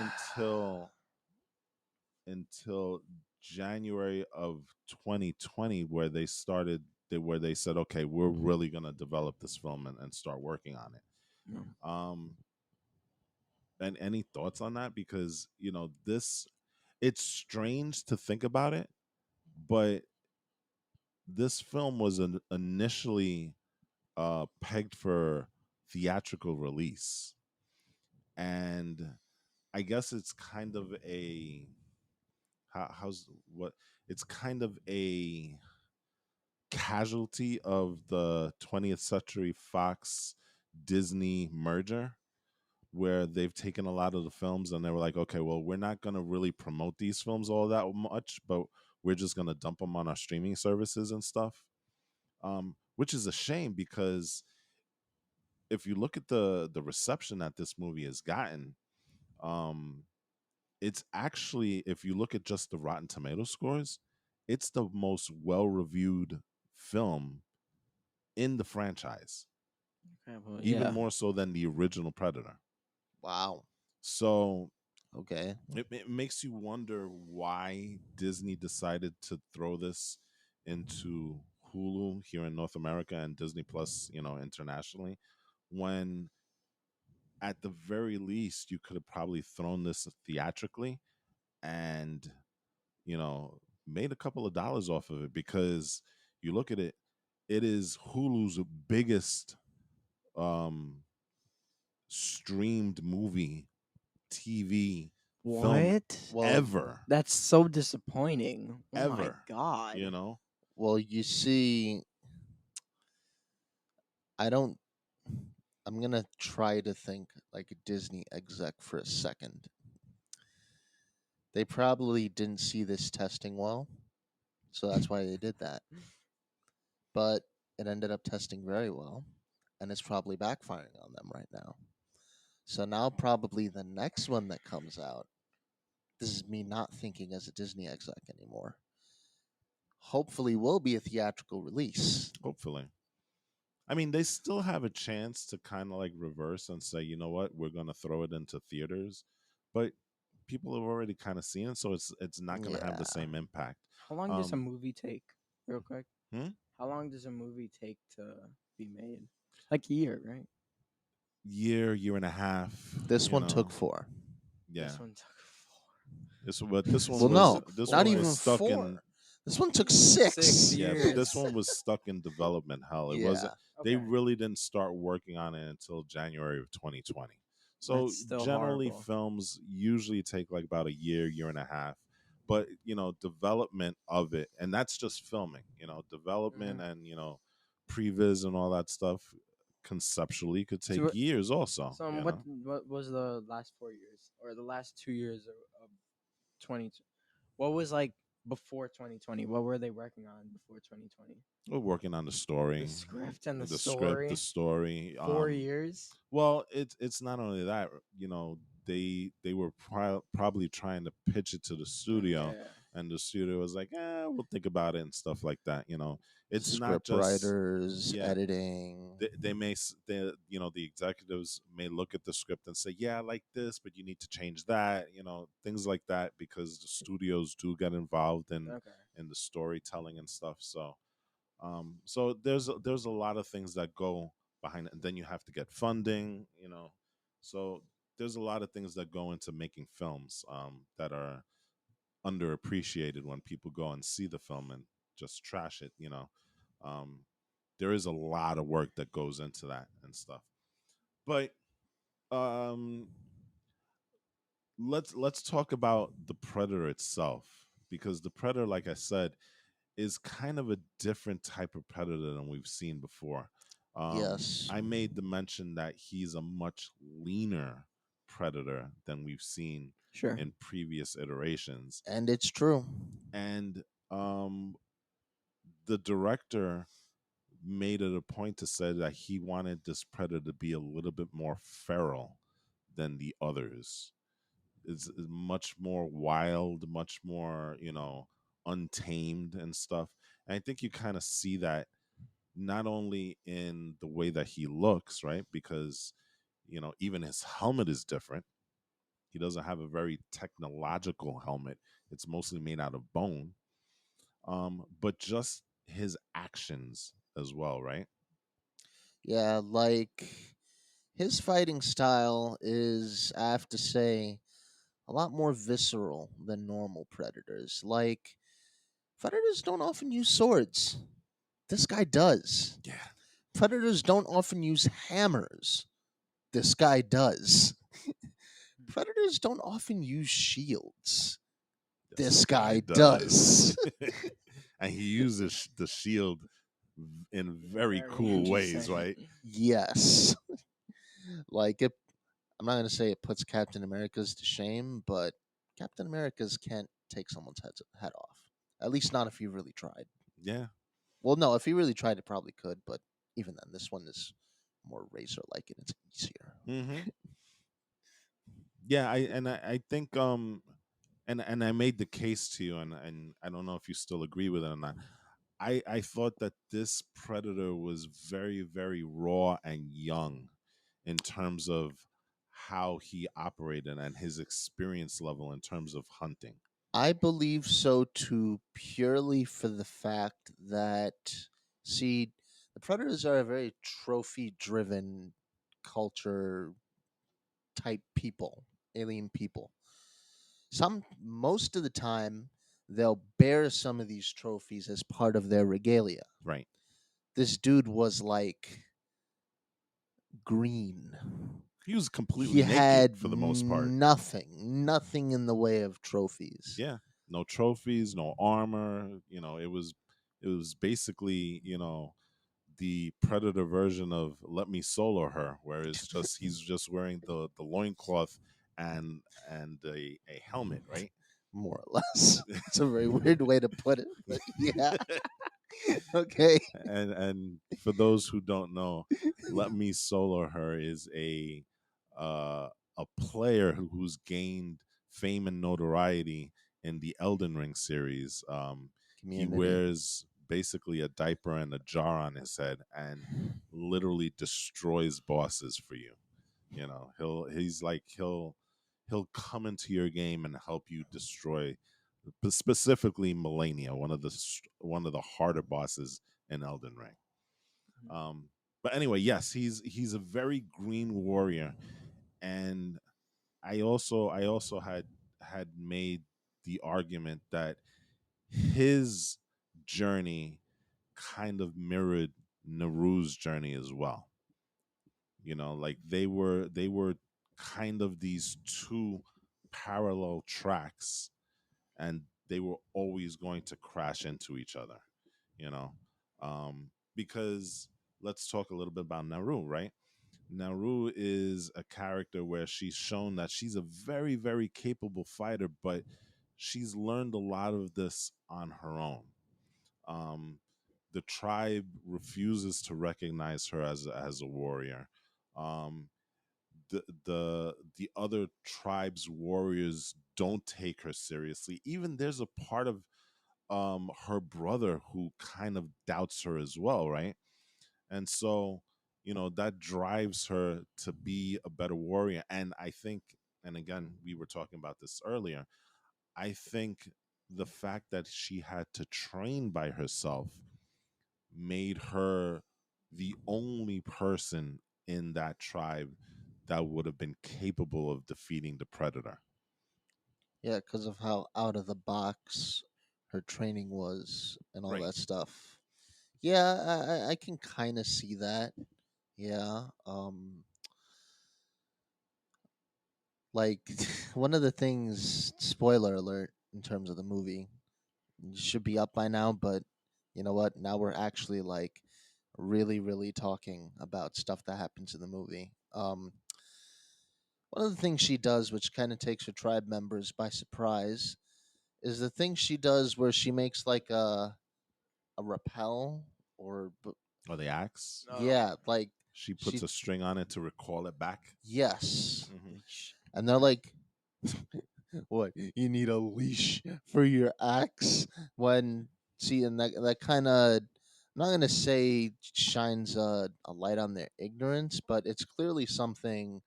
until January of 2020 where where they said, okay, we're really gonna develop this film and start working on it. No. And any thoughts on that? Because this, it's strange to think about it, but this film was initially pegged for theatrical release, and I guess it's kind of a how's what it's kind of a casualty of the 20th Century Fox Disney merger where they've taken a lot of the films and they were like, okay, well, we're not going to really promote these films all that much, but we're just going to dump them on our streaming services and stuff. Which is a shame because if you look at the reception that this movie has gotten, um, it's actually, if you look at just the Rotten Tomato scores, it's the most well reviewed film in the franchise, Okay, well, even yeah. more so than the original Predator. Wow. So Okay. it makes you wonder why Disney decided to throw this into Hulu here in North America and Disney Plus, internationally, when at the very least you could have probably thrown this theatrically and, you know, made a couple of dollars off of it, because you look at it, it is Hulu's biggest um streamed movie TV film What? Well, ever. That's so disappointing. Oh my Ever. god. You know? well, you see, I don't. I'm gonna try to think like a Disney exec for a second. They probably didn't see this testing well, so that's why they did that. But it ended up testing very well, and it's probably backfiring on them right now. So now, probably the next one that comes out, this is me not thinking as a Disney exec anymore, hopefully will be a theatrical release. Hopefully. I mean, they still have a chance to kind of like reverse and say, you know what, we're going to throw it into theaters, but people have already kind of seen it, so it's not going to have the Yeah. same impact. How long does a Um, movie take? Real quick. Hmm? How long does a movie take to be made? Like a year, right? year and a half. This you one know. took 4. Yeah. This one took 4. But this one Well, was no, this not one even was stuck 4. in This one took 6. 6 yeah, but this years. one was stuck in development hell. It Yeah. wasn't. They Okay. really didn't start working on it until January of 2020. So That's still generally, horrible. films usually take like about a year and a half. But development of it, and that's just filming. Development Mhm. and previs and all that stuff conceptually could take So, years also. so what was the last 4 years or the last 2 years of 20? What was like before 2020? What were they working on before 2020? We're working on the story, The script and the script, the story. story. 4 years. Well, it's not only that. They were probably trying to pitch it to the studio, Okay. and the studio was like, we'll think about it and stuff like that. It's not Script just writers, yeah. editing. They may the executives may look at the script and say, yeah, I like this, but you need to change that. Things like that, because the studios do get involved Okay. in the storytelling and stuff. So there's a lot of things that go behind it, and then you have to get funding. So there's a lot of things that go into making films that are underappreciated when people go and see the film and just trash it. Um, there is a lot of work that goes into that and stuff. But um, let's talk about the Predator itself, because the Predator, like I said, is kind of a different type of predator than we've seen before. Yes. I made the mention that he's a much leaner predator than we've seen Sure. in previous iterations. And it's true. And the director made it a point to say that he wanted this predator to be a little bit more feral than the others. Is much more wild, much more, untamed and stuff. And I think you kind of see that not only in the way that he looks, right? Because, even his helmet is different. He doesn't have a very technological helmet. It's mostly made out of bone. But just his actions as well, right? Yeah, like his fighting style is, I have to say, a lot more visceral than normal predators. Like, predators don't often use swords. This guy does. Yeah. Predators don't often use hammers. This guy does. Predators don't often use shields. This guy does. And he uses the shield in very Very cool ways, interesting. right? Yes. Like it, I'm not gonna say it puts Captain America's to shame, but Captain America's can't take someone's head off. At least not if he really tried. Yeah. Well, no, if he really tried, it probably could. But even then, this one is more razor like and it's easier. Hmm. Yeah, I think and I made the case to you, and I don't know if you still agree with it or not. I thought that this Predator was very, very raw and young in terms of how he operated and his experience level in terms of hunting. I believe so too, purely for the fact that, see, the Predators are a very trophy driven culture type people, alien people. Most of the time, they'll bear some of these trophies as part of their regalia. Right. This dude was like green. He was completely He naked had for the most part. nothing in the way of trophies. Yeah. No trophies, no armor. It was basically, the Predator version of Let Me Solo Her, where it's just he's just wearing the loincloth and a helmet, right? More or less. It's a very weird way to put it, but yeah. Okay. And for those who don't know, Let Me Solo Her is uh, a player who's gained fame and notoriety in the Elden Ring series. He Community. wears basically a diaper and a jar on his head and literally destroys bosses for you. He'll come into your game and help you destroy, but specifically Melania, one of the harder bosses in Elden Ring. Um, but anyway, yes, he's a very green warrior, and I also had made the argument that his journey kind of mirrored Naru's journey as well. Like they were kind of these two parallel tracks, and they were always going to crash into each other. You know, because let's talk a little bit about Naru, right? Naru is a character where she's shown that she's a very, very capable fighter, but she's learned a lot of this on her own. Um, the tribe refuses to recognize her as a warrior. Um, the other tribes warriors don't take her seriously. Even there's a part of her brother who kind of doubts her as well, right? And so, that drives her to be a better warrior. And I think, and again, we were talking about this earlier, I think the fact that she had to train by herself made her the only person in that tribe that would have been capable of defeating the predator. Yeah, because of how out of the box her training was and all Right. that stuff. Yeah, I can kind of see that. Yeah. Like one of the things, spoiler alert, in terms of the movie, it should be up by now, but you know what? Now we're actually like really, really talking about stuff that happens in the movie. One of the things she does, which kind of takes her tribe members by surprise, is the thing she does where she makes like a rappel or Or the axe. yeah, like She puts she a string on it to recall it back. yes, Hmm. and they're like, what? You need a leash for your axe? When see, and that kind of, I'm not gonna say shines a light on their ignorance, but it's clearly something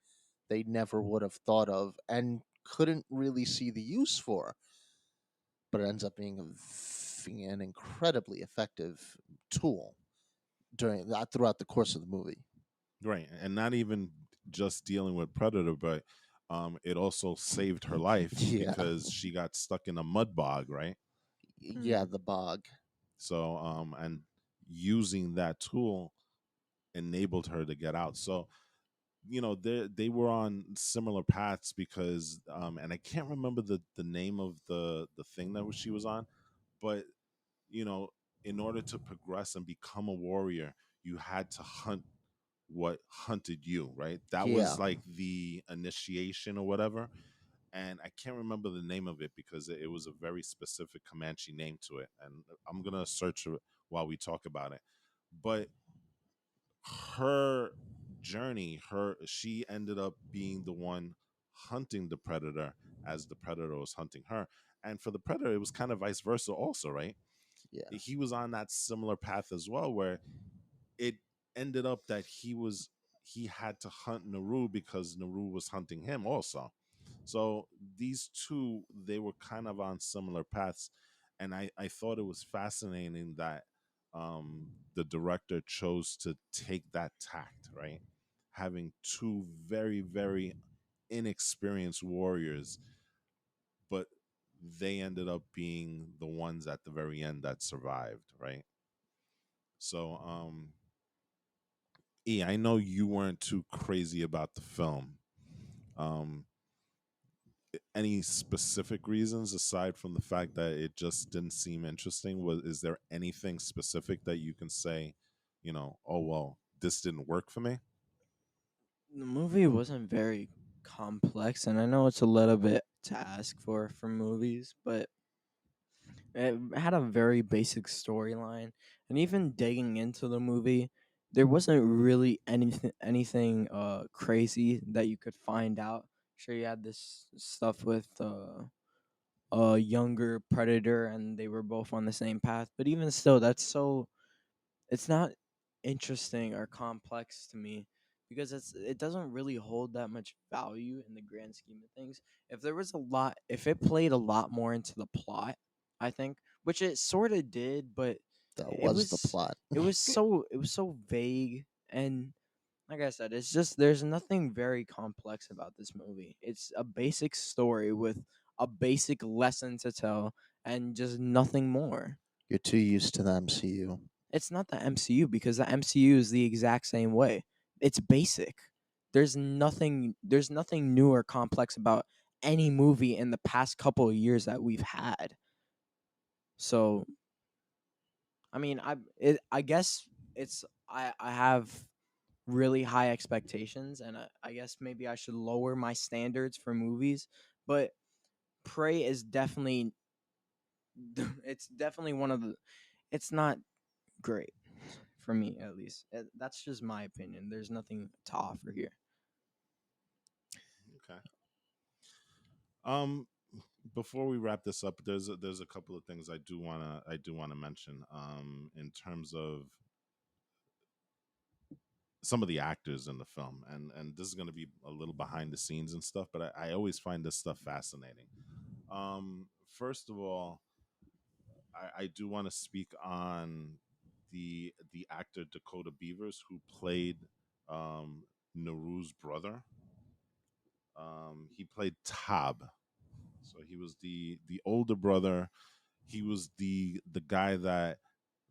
they never would have thought of and couldn't really see the use for. But it ends up being an incredibly effective tool during that throughout the course of the movie. Right. And not even just dealing with predator, but it also saved her life Yeah, because she got stuck in a mud bog, right? yeah, the bog. So and using that tool enabled her to get out. So they were on similar paths because and I can't remember the name of the thing that she was on, but you know in order to progress and become a warrior, you had to hunt what hunted you, right? That Yeah. was like the initiation or whatever. And I can't remember the name of it because it was a very specific Comanche name to it. And I'm gonna search it while we talk about it. But her journey, her she ended up being the one hunting the predator as the predator was hunting her. And for the predator, it was kind of vice versa, also, right? Yeah. He was on that similar path as well, where it ended up that he had to hunt Naru because Naru was hunting him also. So these two, they were kind of on similar paths, and I thought it was fascinating that the director chose to take that tact, right? Having two very very inexperienced warriors, but they ended up being the ones at the very end that survived, right? So I know you weren't too crazy about the film. Um, any specific reasons aside from the fact that it just didn't seem interesting? Was is there anything specific that you can say, oh well, this didn't work for me? The movie wasn't very complex, and I know it's a little bit to ask for movies, but it had a very basic storyline. And even digging into the movie, there wasn't really anything crazy that you could find out. Sure, you had this stuff with a younger predator, and they were both on the same path, but even still, it's not interesting or complex to me because it doesn't really hold that much value in the grand scheme of things. If it played a lot more into the plot, I think, which it sort of did, but That it was the was plot. it was so vague. And like I said, it's just there's nothing very complex about this movie. It's a basic story with a basic lesson to tell and just nothing more. You're too used to the MCU. It's not the MCU because the MCU is the exact same way. It's basic. There's nothing new or complex about any movie in the past couple of years that we've had. So, I mean, I guess I have really high expectations, and I guess maybe I should lower my standards for movies, but Prey is definitely it's definitely one of the it's not great for me, at least. That's just my opinion. There's nothing to offer here. Okay. Um, Before we wrap this up, there's a couple of things I do wanna mention. In terms of some of the actors in the film, and this is going to be a little behind the scenes and stuff, but I always find this stuff fascinating. First of all, I do want to speak on the actor Dakota Beavers, who played um, Naru's brother. He played Tab, so he was the older brother. He was the guy that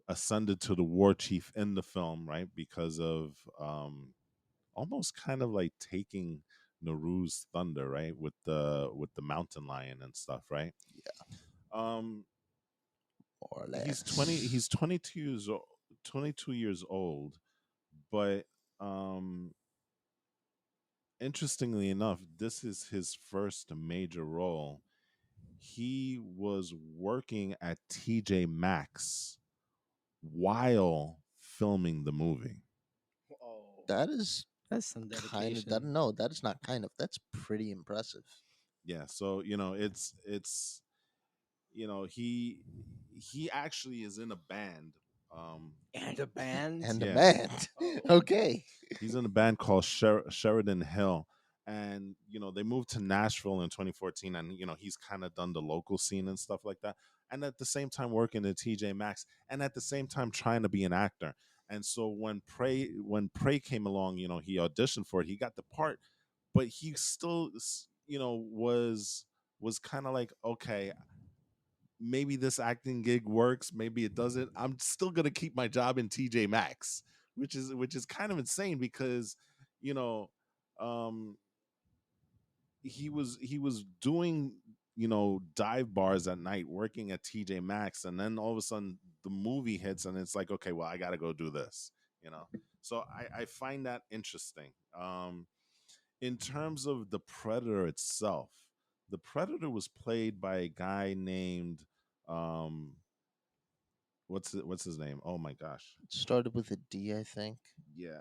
ascended to the war chief in the film, right? Because of almost kind of like taking Naru's thunder, right? With the mountain lion and stuff, right? Um, More or he's less. 22 years old, but um interestingly enough, this is his first major role. He was working at TJ Maxx while filming the movie. Oh, That is that's some kind of that. dedication. No, that is not kind of. That's pretty impressive. Yeah, so it's he actually is in a band. um And a band. And the yeah, band. Oh, Okay. he's in a band called Sheridan Hill, and they moved to Nashville in 2014, and he's kind of done the local scene and stuff like that, and at the same time working at TJ Maxx, and at the same time trying to be an actor. And so when Prey came along, he auditioned for it, he got the part, but he still was kind of like, okay, maybe this acting gig works, maybe it doesn't. I'm still gonna keep my job in TJ Maxx, which is kind of insane because you know um he was doing dive bars at night working at TJ Maxx, and then all of a sudden the movie hits and it's like, okay, well, I gotta go do this. you know. So I find that interesting. In terms of the Predator itself, the Predator was played by a guy named um what's his name? Oh my gosh. It started with a D, I think. Yeah,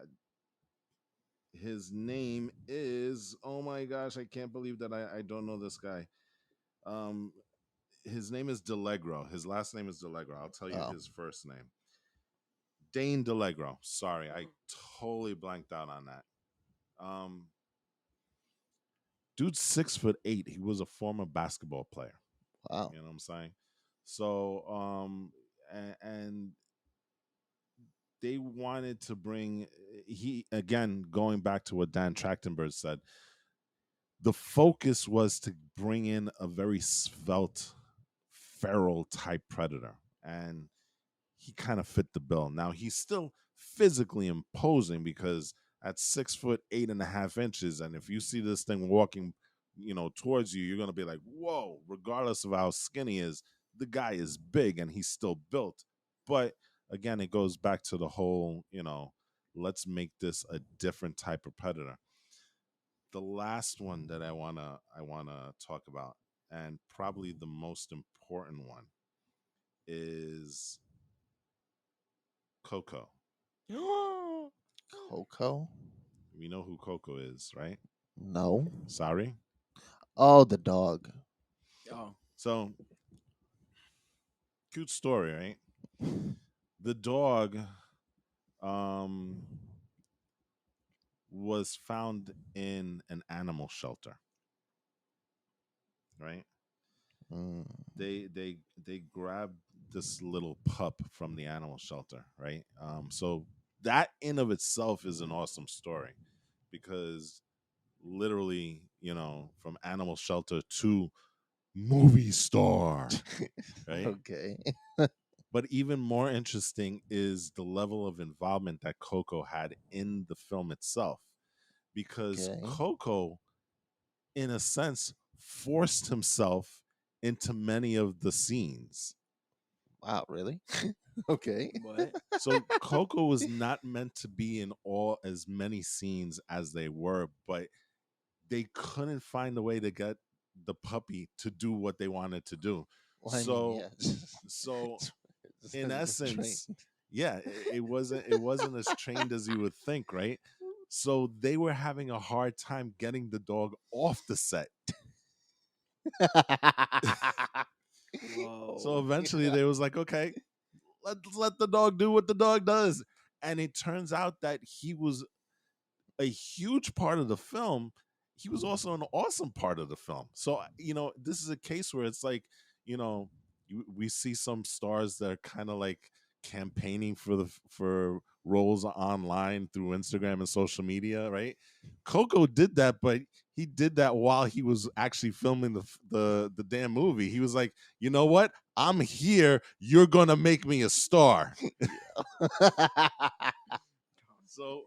his name is, oh my gosh, I can't believe that I don't know this guy. Um his name is Delegro. His last name is Delegro. I'll tell you Oh, his first name. Dane Delegro. Sorry, I totally blanked out on that. Um Dude's 6'8". He was a former basketball player. wow. You know what I'm saying? So and they wanted to bring, he again, going back to what Dan Trachtenberg said, the focus was to bring in a very svelte, feral type predator, and he kind of fit the bill. Now he's still physically imposing because at 6 foot 8.5 inches, and if you see this thing walking, towards you, you're gonna be like, whoa! Regardless of how skinny he is, the guy is big and he's still built. But again, it goes back to the whole, let's make this a different type of predator. The last one that I wanna talk about, and probably the most important one, is Coco. Coco? We know who Coco is, right? No. Sorry. Oh, the dog. Oh. So, cute story, right? The dog um was found in an animal shelter, right? Mm, They grabbed this little pup from the animal shelter, right? So that in of itself is an awesome story because literally, from animal shelter to movie star, right? okay. But even more interesting is the level of involvement that Coco had in the film itself, because Okay. Coco, in a sense, forced himself into many of the scenes. Wow, really? Okay. What? So Coco was not meant to be in all as many scenes as they were, but they couldn't find a way to get the puppy to do what they wanted to do. Well, I mean, So yes. so in It's trained. essence, yeah, it wasn't as trained as you would think, right? So they were having a hard time getting the dog off the set. So Whoa. eventually they was like, okay, let's let the dog do what the dog does. And it turns out that he was a huge part of the film. He was also an awesome part of the film. So, this is a case where it's like, you know, we see some stars that are kind of like campaigning for roles online through Instagram and social media, right? Coco did that, but he did that while he was actually filming the damn movie. He was like, you know what? I'm here. You're gonna make me a star. So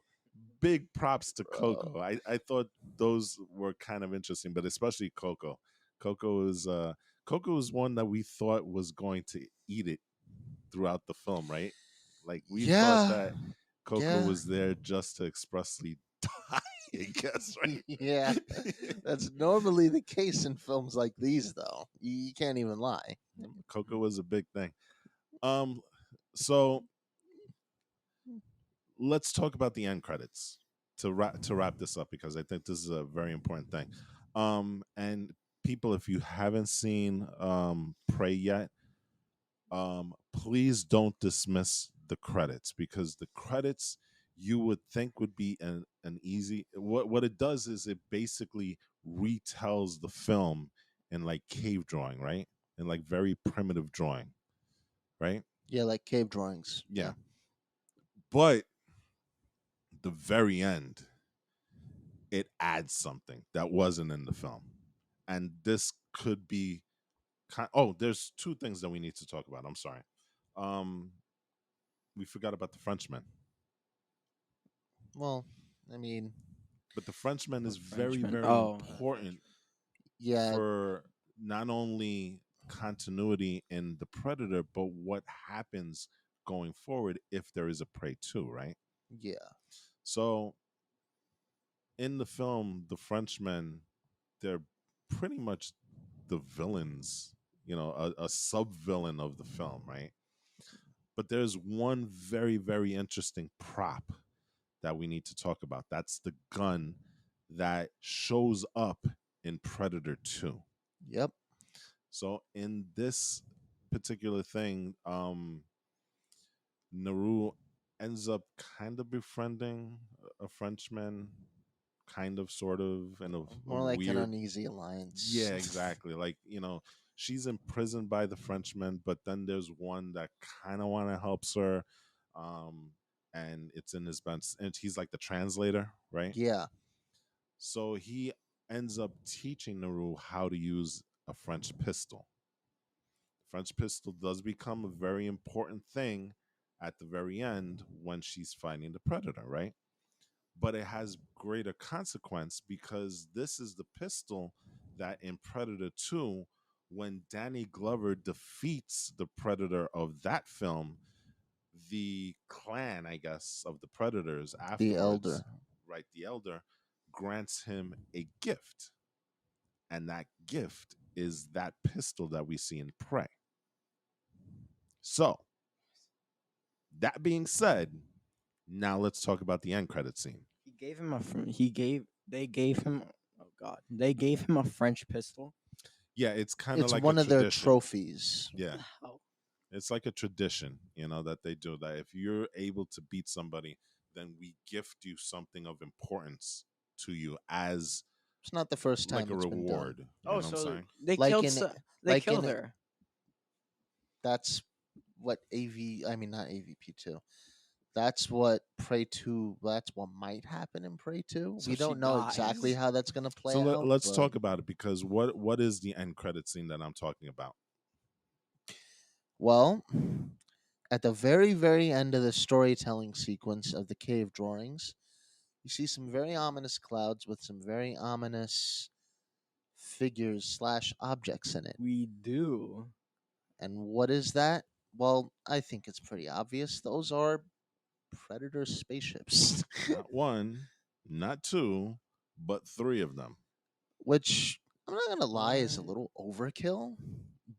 big props to Bro. Coco. I thought those were kind of interesting, but especially Coco. Coco is uh Coco is one that we thought was going to eat it throughout the film, right? Like we thought Yeah. that Coco Yeah. was there just to expressly die, I guess, Yeah. right? That's normally the case in films like these, though. You can't even lie. Coco was a big thing. Um so let's talk about the end credits to wrap this up, because I think this is a very important thing. And people, if you haven't seen Prey yet, please don't dismiss the credits, because the credits, you would think, would be an easy, what it does is it basically retells the film in like cave drawing, right? In like very primitive drawing, right? Yeah, like cave drawings. Yeah. Yeah. But the very end, it adds something that wasn't in the film. And this could be there's two things that we need to talk about. I'm sorry. Um we forgot about the Frenchman. Well, I mean, But the Frenchman is What very, Frenchman? very Oh. important yeah, for not only continuity in the Predator, but what happens going forward if there is a Prey 2, right? Yeah. So in the film, the Frenchmen, they're pretty much the villains, a sub villain of the film, right? But there's one very, very interesting prop that we need to talk about. That's the gun that shows up in Predator 2. Yep. So in this particular thing, Naru ends up kind of befriending a Frenchman, kind of, sort of, in a More like an weird. uneasy alliance. Yeah, exactly. Like, she's imprisoned by the Frenchman, but then there's one that kind of want to helps her. Um, and it's in his best, and he's like the translator, right? Yeah. So he ends up teaching Naru how to use a French pistol. French pistol does become a very important thing at the very end when she's fighting the predator, right? But it has greater consequence because this is the pistol that in Predator 2, when Danny Glover defeats the predator of that film, the clan, I guess, of the predators The afterwards, elder. right, the elder, grants him a gift. And that gift is that pistol that we see in Prey. So, that being said, now let's talk about the end credit scene. He gave him a. They gave him. Oh God! They gave him a French pistol. Yeah, it's kind of It's like a one of their tradition. trophies. Yeah, Oh, it's like a tradition, that they do that. If you're able to beat somebody, then we gift you something of importance to you as It's not the first like time a it's been done. reward. You know oh, what I'm so saying? they Like killed. in, They like killed in, her. that's what I mean, not AVP2. That's what Prey 2, that's what might happen in Prey 2. So We she don't know exactly dies. how that's going to So play out, let's but talk about it because what is the end credit scene that I'm talking about? well, at the very, very end of the storytelling sequence of the cave drawings, you see some very ominous clouds with some very ominous figures slash objects in it. We do. And what is that? Well, I think it's pretty obvious. Those are Predator spaceships, Not one, not two, but three of them. which I'm not gonna lie is a What? little overkill,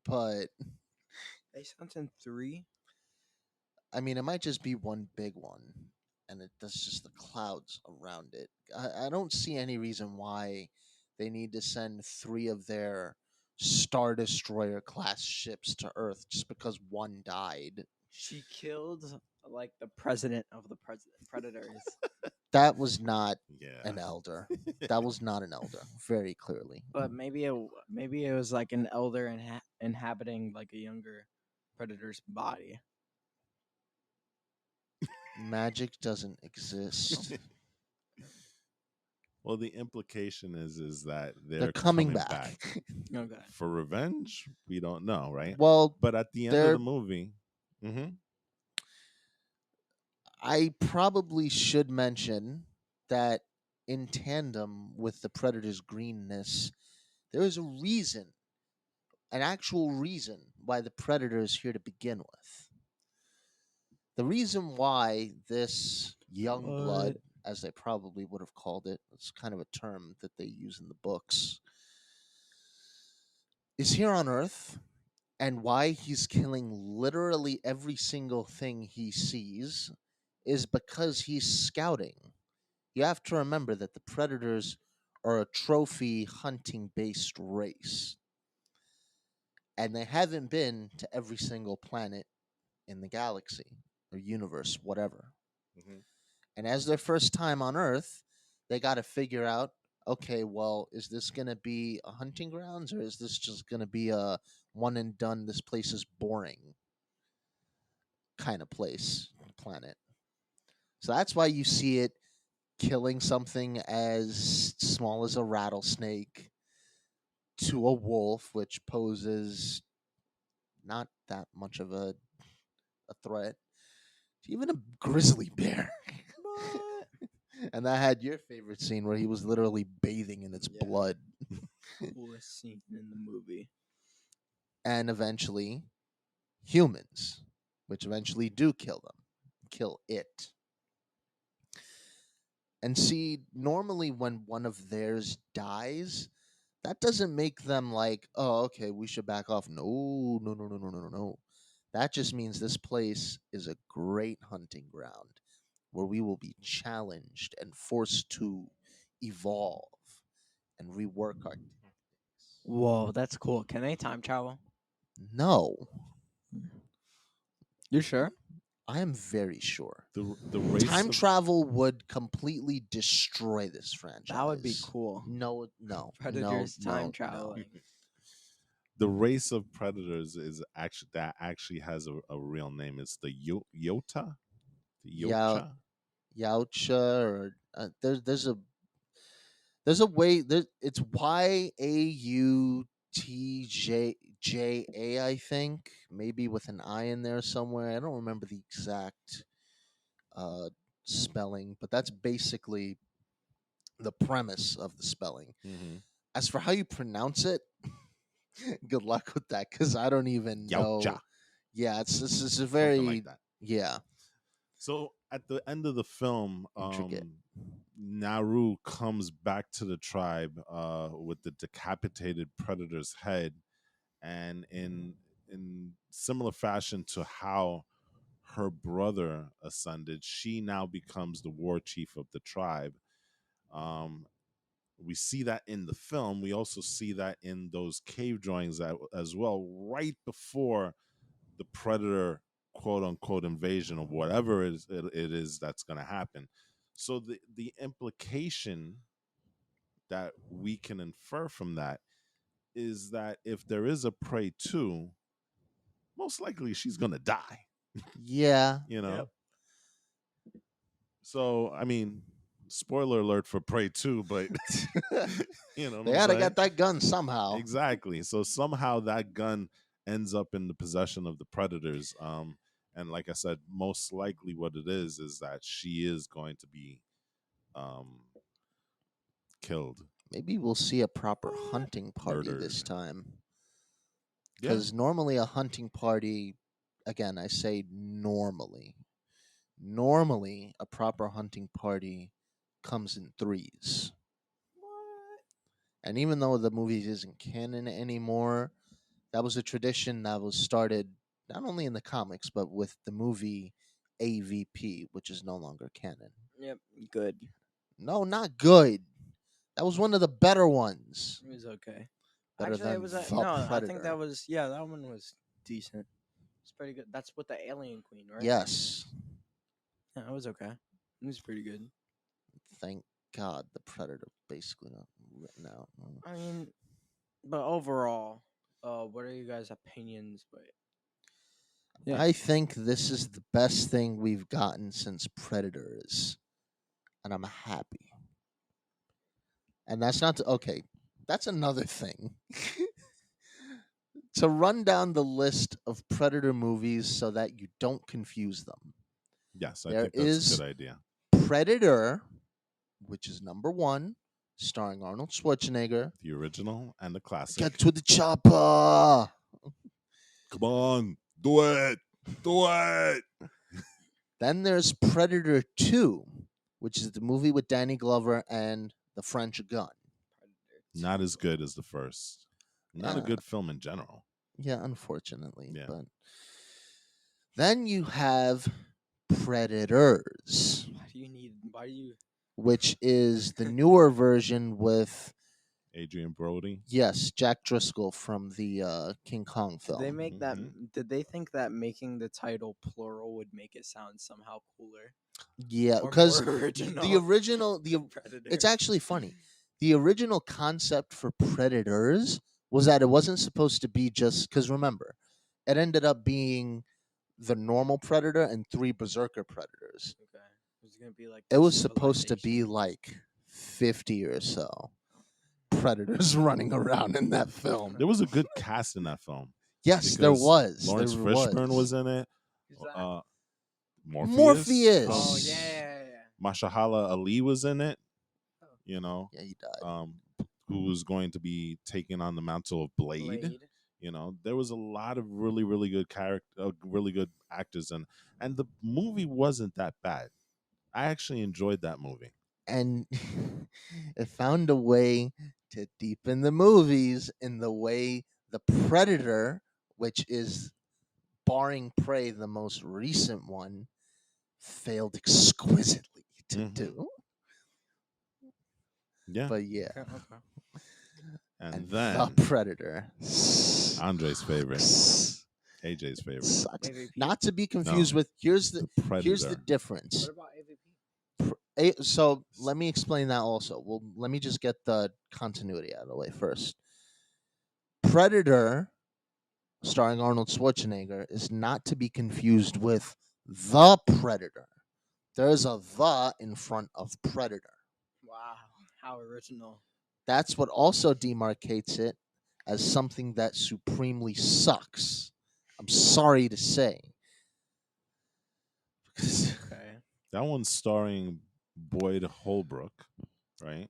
but They sent in 3. I mean, it might just be one big one, and that's just the clouds around it. I don't see any reason why they need to send three of their Star Destroyer class ships to Earth just because one died. She killed like the president of the predators. That was not Yeah. an elder. That was not an elder, very clearly. But maybe it was like an elder inhabiting like a younger predator's body. Magic doesn't exist. Well, the implication is that They're they're coming coming back. Okay. for revenge. We don't know, right? Well, But at the end of they're the movie, hmm I probably should mention that in tandem with the Predator's greenness, there is a reason, an actual reason, why the Predator is here to begin with. The reason why this young blood, What? as they probably would have called it, it's kind of a term that they use in the books, is here on Earth, and why he's killing literally every single thing he sees is because he's scouting. You have to remember that the Predators are a trophy hunting based race, and they haven't been to every single planet in the galaxy or universe, whatever. hmm And as their first time on Earth, they got to figure out, okay, well, is this going to be a hunting grounds or is this just going to be a one and done, this place is boring kind of place, planet? So that's why you see it killing something as small as a rattlesnake to a wolf, which poses not that much of a threat, to even a grizzly bear. What? And that had your favorite scene where he was literally bathing in its Yeah. blood. Coolest scene in the movie. And eventually, humans, which eventually do kill them, kill it. And see, normally when one of theirs dies, that doesn't make them like, oh, okay, we should back off. No, no, no, no, no, no, no, no. That just means this place is a great hunting ground where we will be challenged and forced to evolve and rework our tactics. Whoa, that's cool. Can they time travel? No, You sure? I am very sure. The race Time of travel would completely destroy this franchise. That would be cool. No, no, Predators no, time no. traveling. the race of predators is actually has a real name. It's the Yota, the Yeah, Yocha. Yautja or there's a way there it's Yautja, I think, maybe with an I in there somewhere. I don't remember the exact uh spelling, but that's basically the premise of the spelling. Mm-hmm. As for how you pronounce it, good luck with that because I don't even Yautja, know. Yeah, it's a something like very that. yeah, So at the end of the film, intricate. Naru comes back to the tribe with the decapitated predator's head, and in similar fashion to how her brother ascended, she now becomes the war chief of the tribe. Um, we see that in the film. We also see that in those cave drawings as well, right before the predator quote unquote invasion of whatever it is that's going to happen. So the implication that we can infer from that is that if there is a prey 2, most likely she's going to die, Yeah. you know. Yep. So I mean, spoiler alert for prey 2, but you know what They I'm had to saying. get that gun somehow. Exactly. So somehow that gun ends up in the possession of the predators. And like I said, most likely what it is that she is going to be um, killed, Maybe we'll see a proper hunting party murdered. this time. Yeah. Because normally a hunting party, again, I say normally a proper hunting party comes in threes. And even though the movie isn't canon anymore, that was a tradition that was started not only in the comics, but with the movie AVP, which is no longer canon. Yep. Good. No, not good. That was one of the better ones. It was okay. Better Actually, it than was The no. I think Predator. that was that one was decent. It's pretty good. That's with the alien queen, right? Yes. Yeah, it was okay. It was pretty good. Thank God the Predator basically not written out. I mean, but overall, what are you guys' opinions? But yeah, I think this is the best thing we've gotten since Predators, and I'm happy. And that's not okay. That's another thing. To run down the list of Predator movies so that you don't confuse them. Yes, I There think that's a is good idea. Predator, which is number one, starring Arnold Schwarzenegger. The original and the classic. Get to the chopper. Come on, do it. Do it. Then there's Predator 2, which is the movie with Danny Glover and the French gun. Not as good as the first. Not a Yeah. good film in general. Yeah, unfortunately. Yeah. But then you have Predators, why do you need? Why do you? which is the newer version with, Adrian Brody. yes, Jack Driscoll from the King Kong Did they film. make that? Mhm. Did they think that making the title plural would make it sound somehow cooler? Yeah, Or because more the original, Predator. it's actually funny. The original concept for Predators was that it wasn't supposed to be just, because remember, it ended up being the normal Predator and 3 Berserker Predators. Okay, it was gonna be like It the was supposed to be civilization. like 50 or so Predators running around in that film. There was a good cast in that film. Yes, there Because was. Lawrence there Fishburne was was. in it. Who's that? Morpheus. Oh Morpheus. yeah. Mashallah Ali was in it. Oh. You know, Yeah, he died. who was going to be taking on the mantle of Blade. You know, there was a lot of really, really good really good actors, and the movie wasn't that bad. I actually enjoyed that movie. and it found a way to deepen the movies in the way the Predator, which is barring Prey, the most recent one, failed exquisitely to Mhm. do. Yeah. But yeah, Okay, okay. And the then Predator Andre's favorite, sucks. AJ's favorite, AVP. Not to be no, confused with here's the the Predator. difference. What about AVP? So let me explain that also. Well, let me just get the continuity out of the way first. Predator, starring Arnold Schwarzenegger, is not to be confused with the Predator. There is a the in front of Predator. Wow, how original. That's what also demarcates it as something that supremely sucks. I'm sorry to say. Okay. That one's starring Boyd Holbrook, right?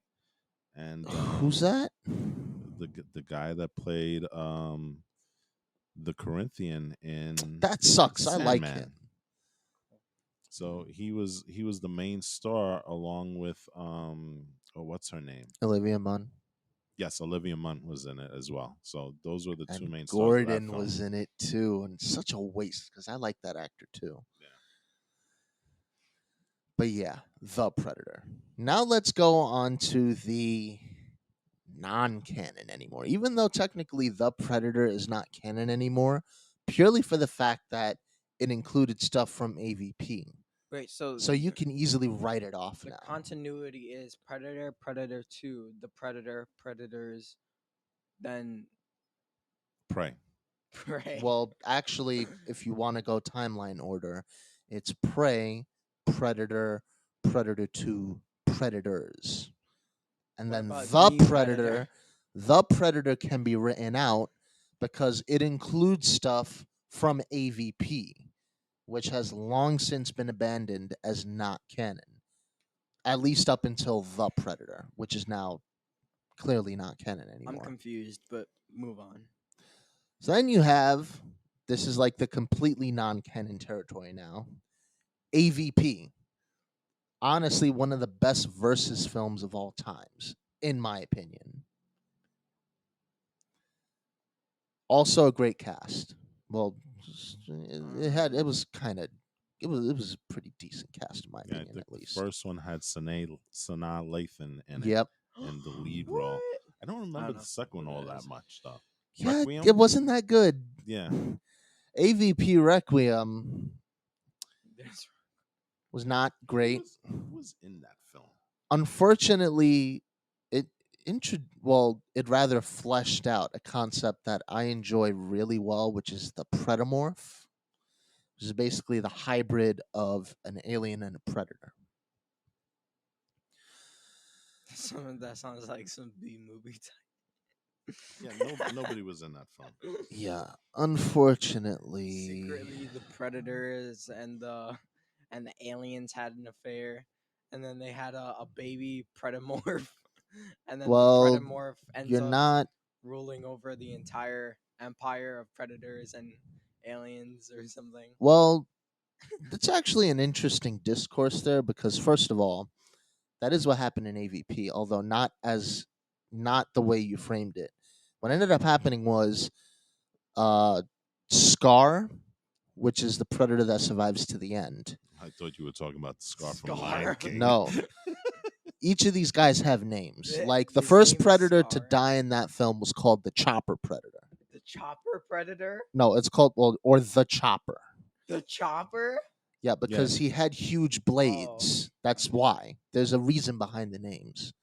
And Who's that? the guy that played the Corinthian in That sucks. I like Sandman. him. So he was the main star along with what's her name? Olivia Munn. Yes, Olivia Munn was in it as well. So those were the two And main stars of that Gordon film. was in it too, and such a waste because I like that actor too. Yeah. But yeah, the Predator. Now let's go on to the non-canon anymore. Even though technically the Predator is not canon anymore, purely for the fact that it included stuff from AVP. Wait, so So you can easily write it off the now. continuity is Predator, Predator 2, the Predator, Predators, then Prey. Prey. Well, actually, if you want to go timeline order, it's Prey, Predator, Predator 2, Predators. And What then about the the Predator, the Predator can be written out because it includes stuff from AVP, which has long since been abandoned as not canon. At least up until the Predator, which is now clearly not canon I'm anymore. confused, but move on. So then you have this is like the completely non-canon territory now. AVP. Honestly, one of the best versus films of all times, in my opinion. Also a great cast. Well, it was a pretty decent cast in my Yeah, I opinion, think at the least. first one had Sanaa Lathan in it Yep. in the lead role. What? I don't remember the know second one who all that that is. much though. Yeah, Requiem? it wasn't that good. Yeah. AVP Requiem There's- was not great. Who was in that film? Unfortunately, it rather fleshed out a concept that I enjoy really well, which is the predomorph, which is basically the hybrid of an alien and a predator. that sounds like some B movie type. Yeah, nobody was in that film. Yeah, unfortunately. Secretly, the predators and the aliens had an affair, and then they had a baby predomorph, and then Well, the predomorph ends you're up not. ruling over the entire empire of predators and aliens or something. Well, that's actually an interesting discourse there because, first of all, that is what happened in AVP, although not the way you framed it. What ended up happening was uh, Scar, which is the predator that survives to the end. I thought you were talking about the Scar from Scar. Lion King. No. Each of these guys have names. Th- Like the his first name's predator to Scar. die in that film was called the Chopper Predator. The chopper predator? No, it's called or the Chopper. The chopper? Yeah, because he had huge blades. That's why. There's a reason behind the names.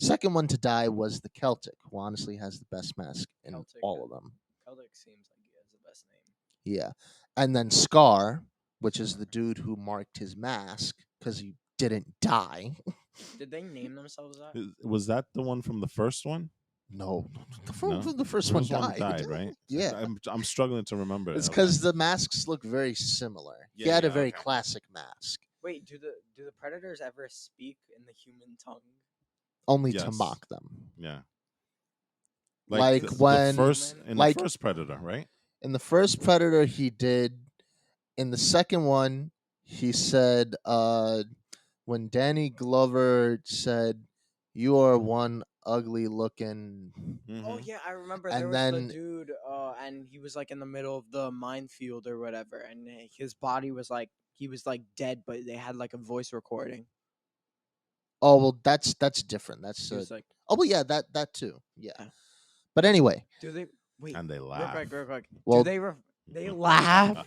Second one to die was the Celtic, who honestly has the best mask in Celtic, all of them. Celtic seems like he has the best name. Yeah. And then Scar, which is the dude who marked his mask because he didn't die. Did they name themselves that? Was that the one from the first one? No, No? the first one died. right? Yeah. I'm struggling to remember. It's Okay. because the masks look very similar. He Yeah, had a yeah, very okay. classic mask, Wait, do the predators ever speak in the human tongue? only to Yes. mock them. Yeah. Like the when- first in like- the first Predator, right? In the first Predator, he did. In the second one, he said, when Danny Glover said, "You are one ugly looking," Oh Mhm. yeah, I remember there and was the then dude, and he was like in the middle of the minefield or whatever, and his body was like he was like dead, but they had like a voice recording. oh well, that's different. That's He was like, oh well, yeah, that too, yeah. uh, But anyway, "Do they wait? And they Real laugh. quick, real quick. Do well, they laugh?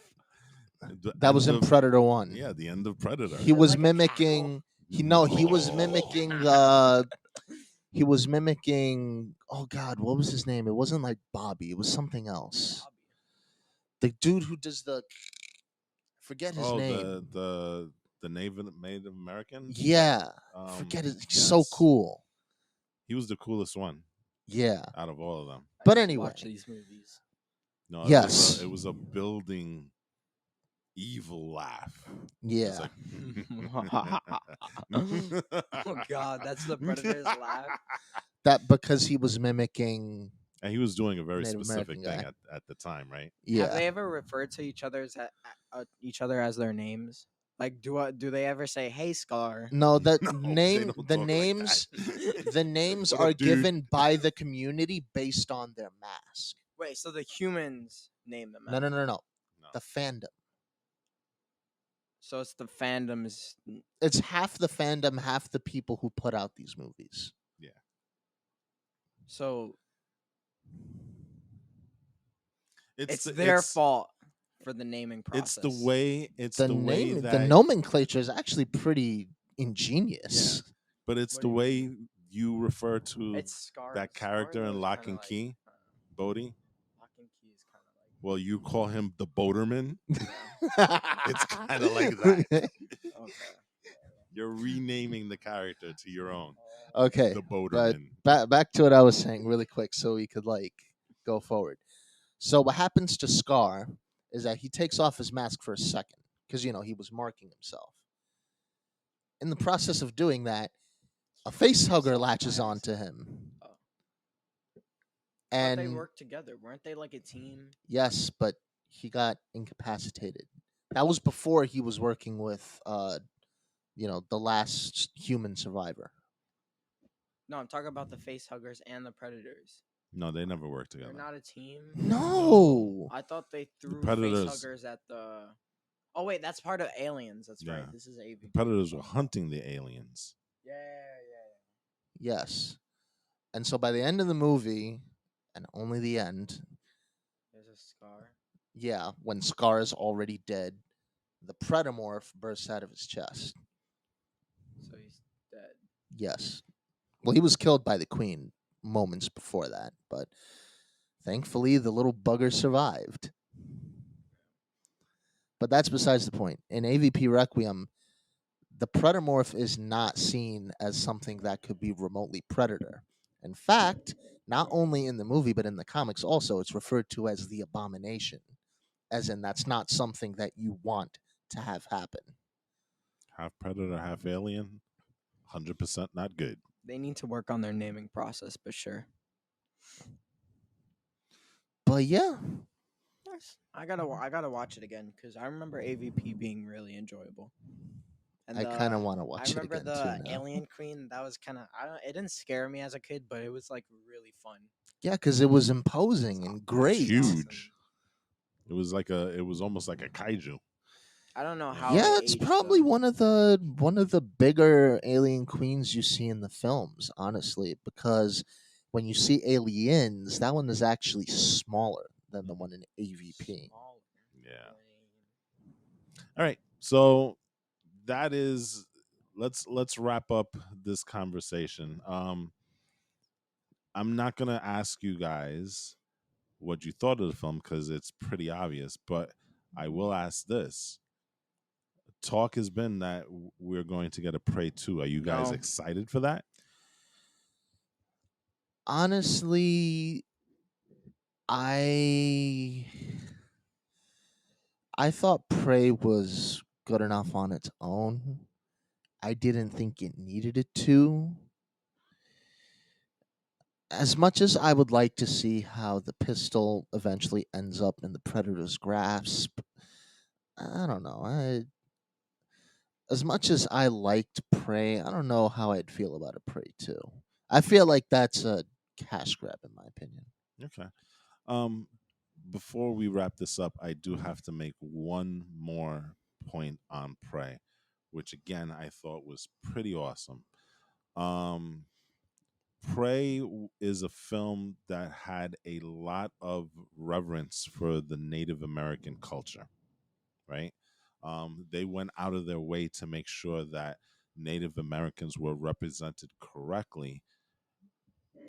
The that was end in of Predator One. yeah, the end of Predator. Is He it was like a cackle? mimicking. He was mimicking. He was mimicking. Oh God, what was his name? It wasn't like Bobby. It was something else. The dude who does the forget his Oh, name. the Native American. Yeah, Um, forget it. He's so yes, cool. he was the coolest one Yeah, out of all of them. I but need to anyway, watch these movies. No, yes, it was a building evil laugh. It was yeah. like, Oh God, that's the Predator's laugh. That because he was mimicking and he was doing a very Native specific American thing guy. at the time, right? Have Yeah. they ever referred to each other as their names? Like, do they ever say, "Hey, Scar"? No, that No, they name don't the talk like that. names the names What are up, dude? given by the community based on their mask. Wait, so the humans name them No, after? no, no, no. No. The fandom. So it's the fandom's. It's half the fandom, half the people who put out these movies. Yeah, So it's the, their fault for the naming process. it's The the way name, the that nomenclature is actually pretty ingenious. but it's What do the you way you refer to It's Scar. that character Scar, though, in is Lock kinda and like, Key, uh, Bodie. Lock and Key is kind of like. Well, you call him the Boaterman. Yeah. It's kind of like that. Okay. You're renaming the character to your own, Okay, the but Boaterman. back to what I was saying really quick so we could like go forward. So what happens to Scar is that he takes off his mask for a second because he was marking himself. In the process of doing that, a face hugger Himself by latches himself. onto him. Oh. I thought they And worked together. Weren't they like a team? yes, but he got incapacitated. That was before he was working with the last human survivor. No, I'm talking about the face huggers and the predators. No, they never worked They're together. not a team. No. I thought they threw face Predators- huggers at the. Oh wait, that's part of Aliens. That's Yeah. right. This is AV. The Predators were hunting the aliens. Yeah. Yes. And so by the end of the movie, and only the end, There's a Scar. yeah, when Scar is already dead, the Predomorph bursts out of his chest. So he's dead. Yes. Well, he was killed by the Queen moments before that, but thankfully the little bugger survived. But that's besides the point. In AVP Requiem, the Predomorph is not seen as something that could be remotely Predator. In fact, not only in the movie but in the comics also, it's referred to as the Abomination, as in that's not something that you want to have happen. Half Predator, half alien. 100% not good. They need to work on their naming process, but sure. But yeah, Nice. I gotta watch it again because I remember AVP being really enjoyable. And I kind of want to watch I it remember again the too now. Alien Queen. That was kind of I don't. It didn't scare me as a kid, but it was like really fun. Yeah, because it was imposing and great. Huge. It was almost like a kaiju. I don't know how. Yeah, it it's aged, probably though. one of the bigger alien queens you see in the films, honestly, because when you see Aliens, that one is actually smaller than the one in AVP. Smaller. Yeah. All right. So that is let's wrap up this conversation. I'm not going to ask you guys what you thought of the film cuz it's pretty obvious, but I will ask this. Talk has been that we're going to get a Prey 2. Are you guys No. excited for that? Honestly, I I thought Prey was good enough on its own. I didn't think it needed it to. As much as I would like to see how the pistol eventually ends up in the Predator's grasp, I don't know. as much as I liked Prey, I don't know how I'd feel about a Prey 2. I feel like that's a cash grab, in my opinion. Okay. Um, before we wrap this up, I do have to make one more point on Prey, which again I thought was pretty awesome. Um, Prey is a film that had a lot of reverence for the Native American culture, right? They went out of their way to make sure that Native Americans were represented correctly,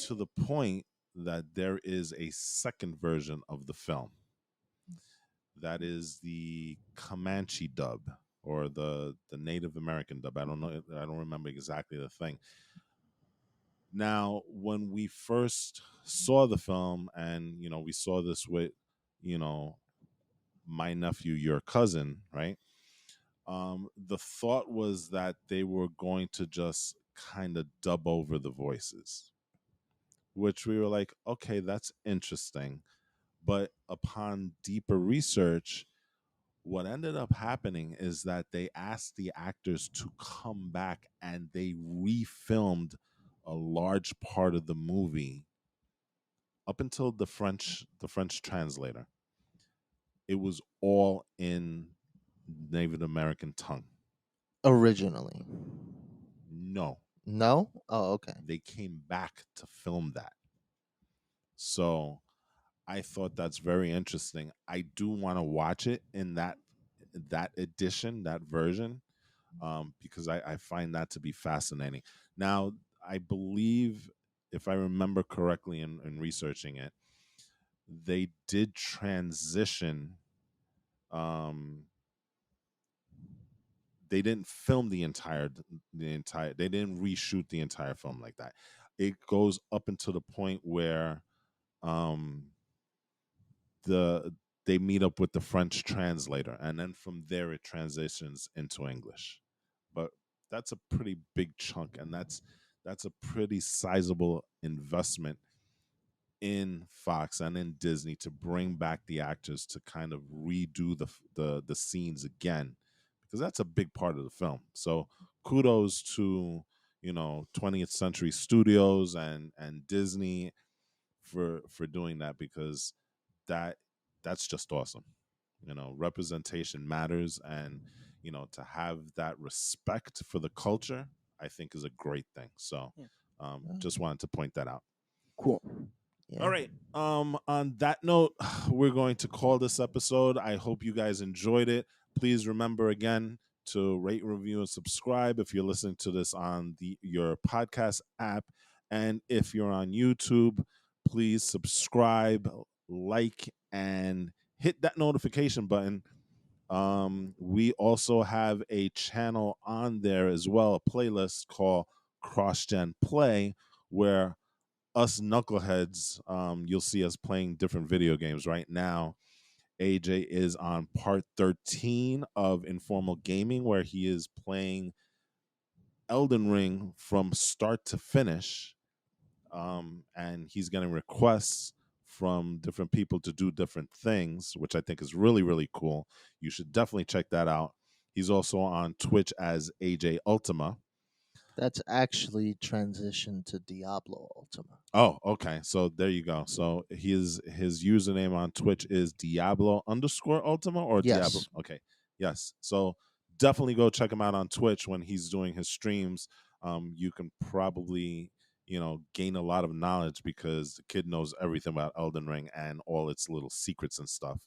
to the point that there is a second version of the film. That is the Comanche dub, or the Native American dub. I don't know. I don't remember exactly the thing. Now, when we first saw the film, and we saw this with, you know, my nephew, your cousin, right? The thought was that they were going to just kind of dub over the voices, which we were like, okay, that's interesting. But upon deeper research, what ended up happening is that they asked the actors to come back and they refilmed a large part of the movie up until the French translator. It was all in Native American tongue. Originally. No, No? Oh, okay. they came back to film that. So I thought that's very interesting. I do want to watch it in that edition, that version, because I find that to be fascinating. Now, I believe, if I remember correctly in researching it, they did transition. Um, they didn't film the entire. They didn't reshoot the entire film like that. It goes up until the point where um, the they meet up with the French translator, and then from there it transitions into English. But that's a pretty big chunk, and that's a pretty sizable investment in Fox and in Disney to bring back the actors to kind of redo the scenes again, because that's a big part of the film. So kudos to 20th Century Studios and Disney for doing that, because that that's just awesome. Representation matters, and to have that respect for the culture, I think, is a great thing. So Yeah. just wanted to point that out. Cool. All Yeah. right. On that note, we're going to call this episode. I hope you guys enjoyed it. Please remember again to rate, review, and subscribe if you're listening to this on your podcast app. And if you're on YouTube, please subscribe, like, and hit that notification button. We also have a channel on there as well, a playlist called CrossGen Play, where us knuckleheads, you'll see us playing different video games. Right now, AJ is on part 13 of Informal Gaming, where he is playing Elden Ring from start to finish. And he's getting requests from different people to do different things, which I think is really, really cool. You should definitely check that out. He's also on Twitch as AJ Ultima. That's actually transitioned to Diablo Ultima. Oh, okay. So there you go. So his username on Twitch is Diablo_Ultima, or Diablo. Yes. Okay. Yes. So definitely go check him out on Twitch when he's doing his streams. You can probably, gain a lot of knowledge, because the kid knows everything about Elden Ring and all its little secrets and stuff.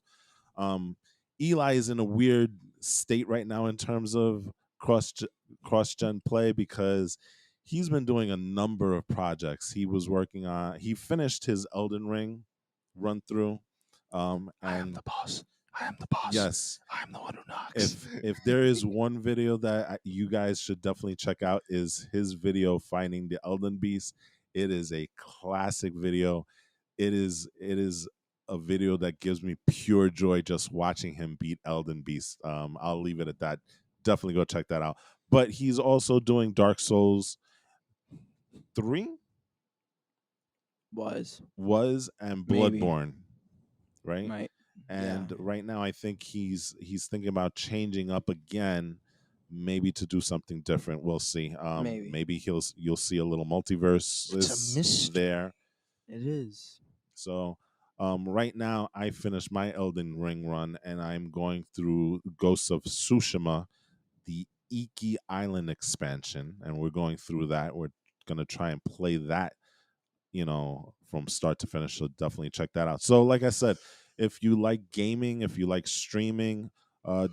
Um, Eli is in a weird state right now in terms of cross cross gen play, because he's been doing a number of projects. He finished his Elden Ring run through. I am the And boss. I am the boss. yes, I am the one who knocks. if there is one video that you guys should definitely check out, is his video finding the Elden Beast. It is a classic video. It is a video that gives me pure joy just watching him beat Elden Beast. I'll leave it at that. Definitely go check that out. But he's also doing Dark Souls 3 Was and maybe Bloodborne, right? might. Yeah. And right now I think he's thinking about changing up again maybe to do something different. We'll see. Maybe. Maybe you'll see a little multiverse It's a mystery. there. It is. So right now, I finished my Elden Ring run, and I'm going through Ghosts of Tsushima, the Iki Island expansion, and we're going through that. We're gonna try and play that, from start to finish. So definitely check that out. So, like I said, if you like gaming, if you like streaming,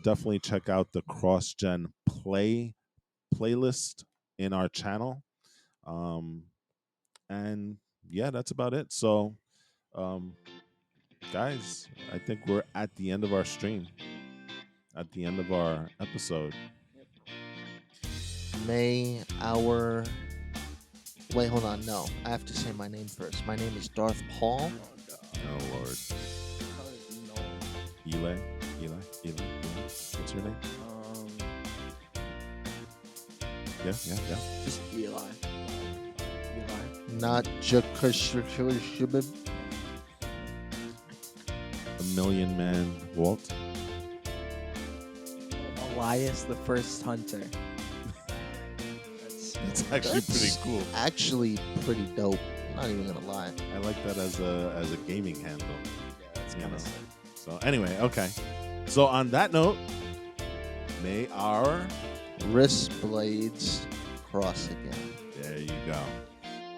definitely check out the CrossGen playlist in our channel. And yeah, that's about it. So, um, guys, I think we're at the end of our stream, at the end of our episode. May our wait, hold on. No, I have to say my name first. My name is Darth Paul. Oh Lord, Eli. What's your name? Yeah. Just Eli. Not Jakushubib. A Million Man Walt. Elias the First Hunter. It's actually pretty cool. Actually, pretty dope. Not even gonna lie. I like that as a gaming handle. Yeah, that's You kind know. of sick. So anyway, okay. So on that note, may our Wrist blades cross again. there you go.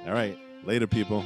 All right, later, people.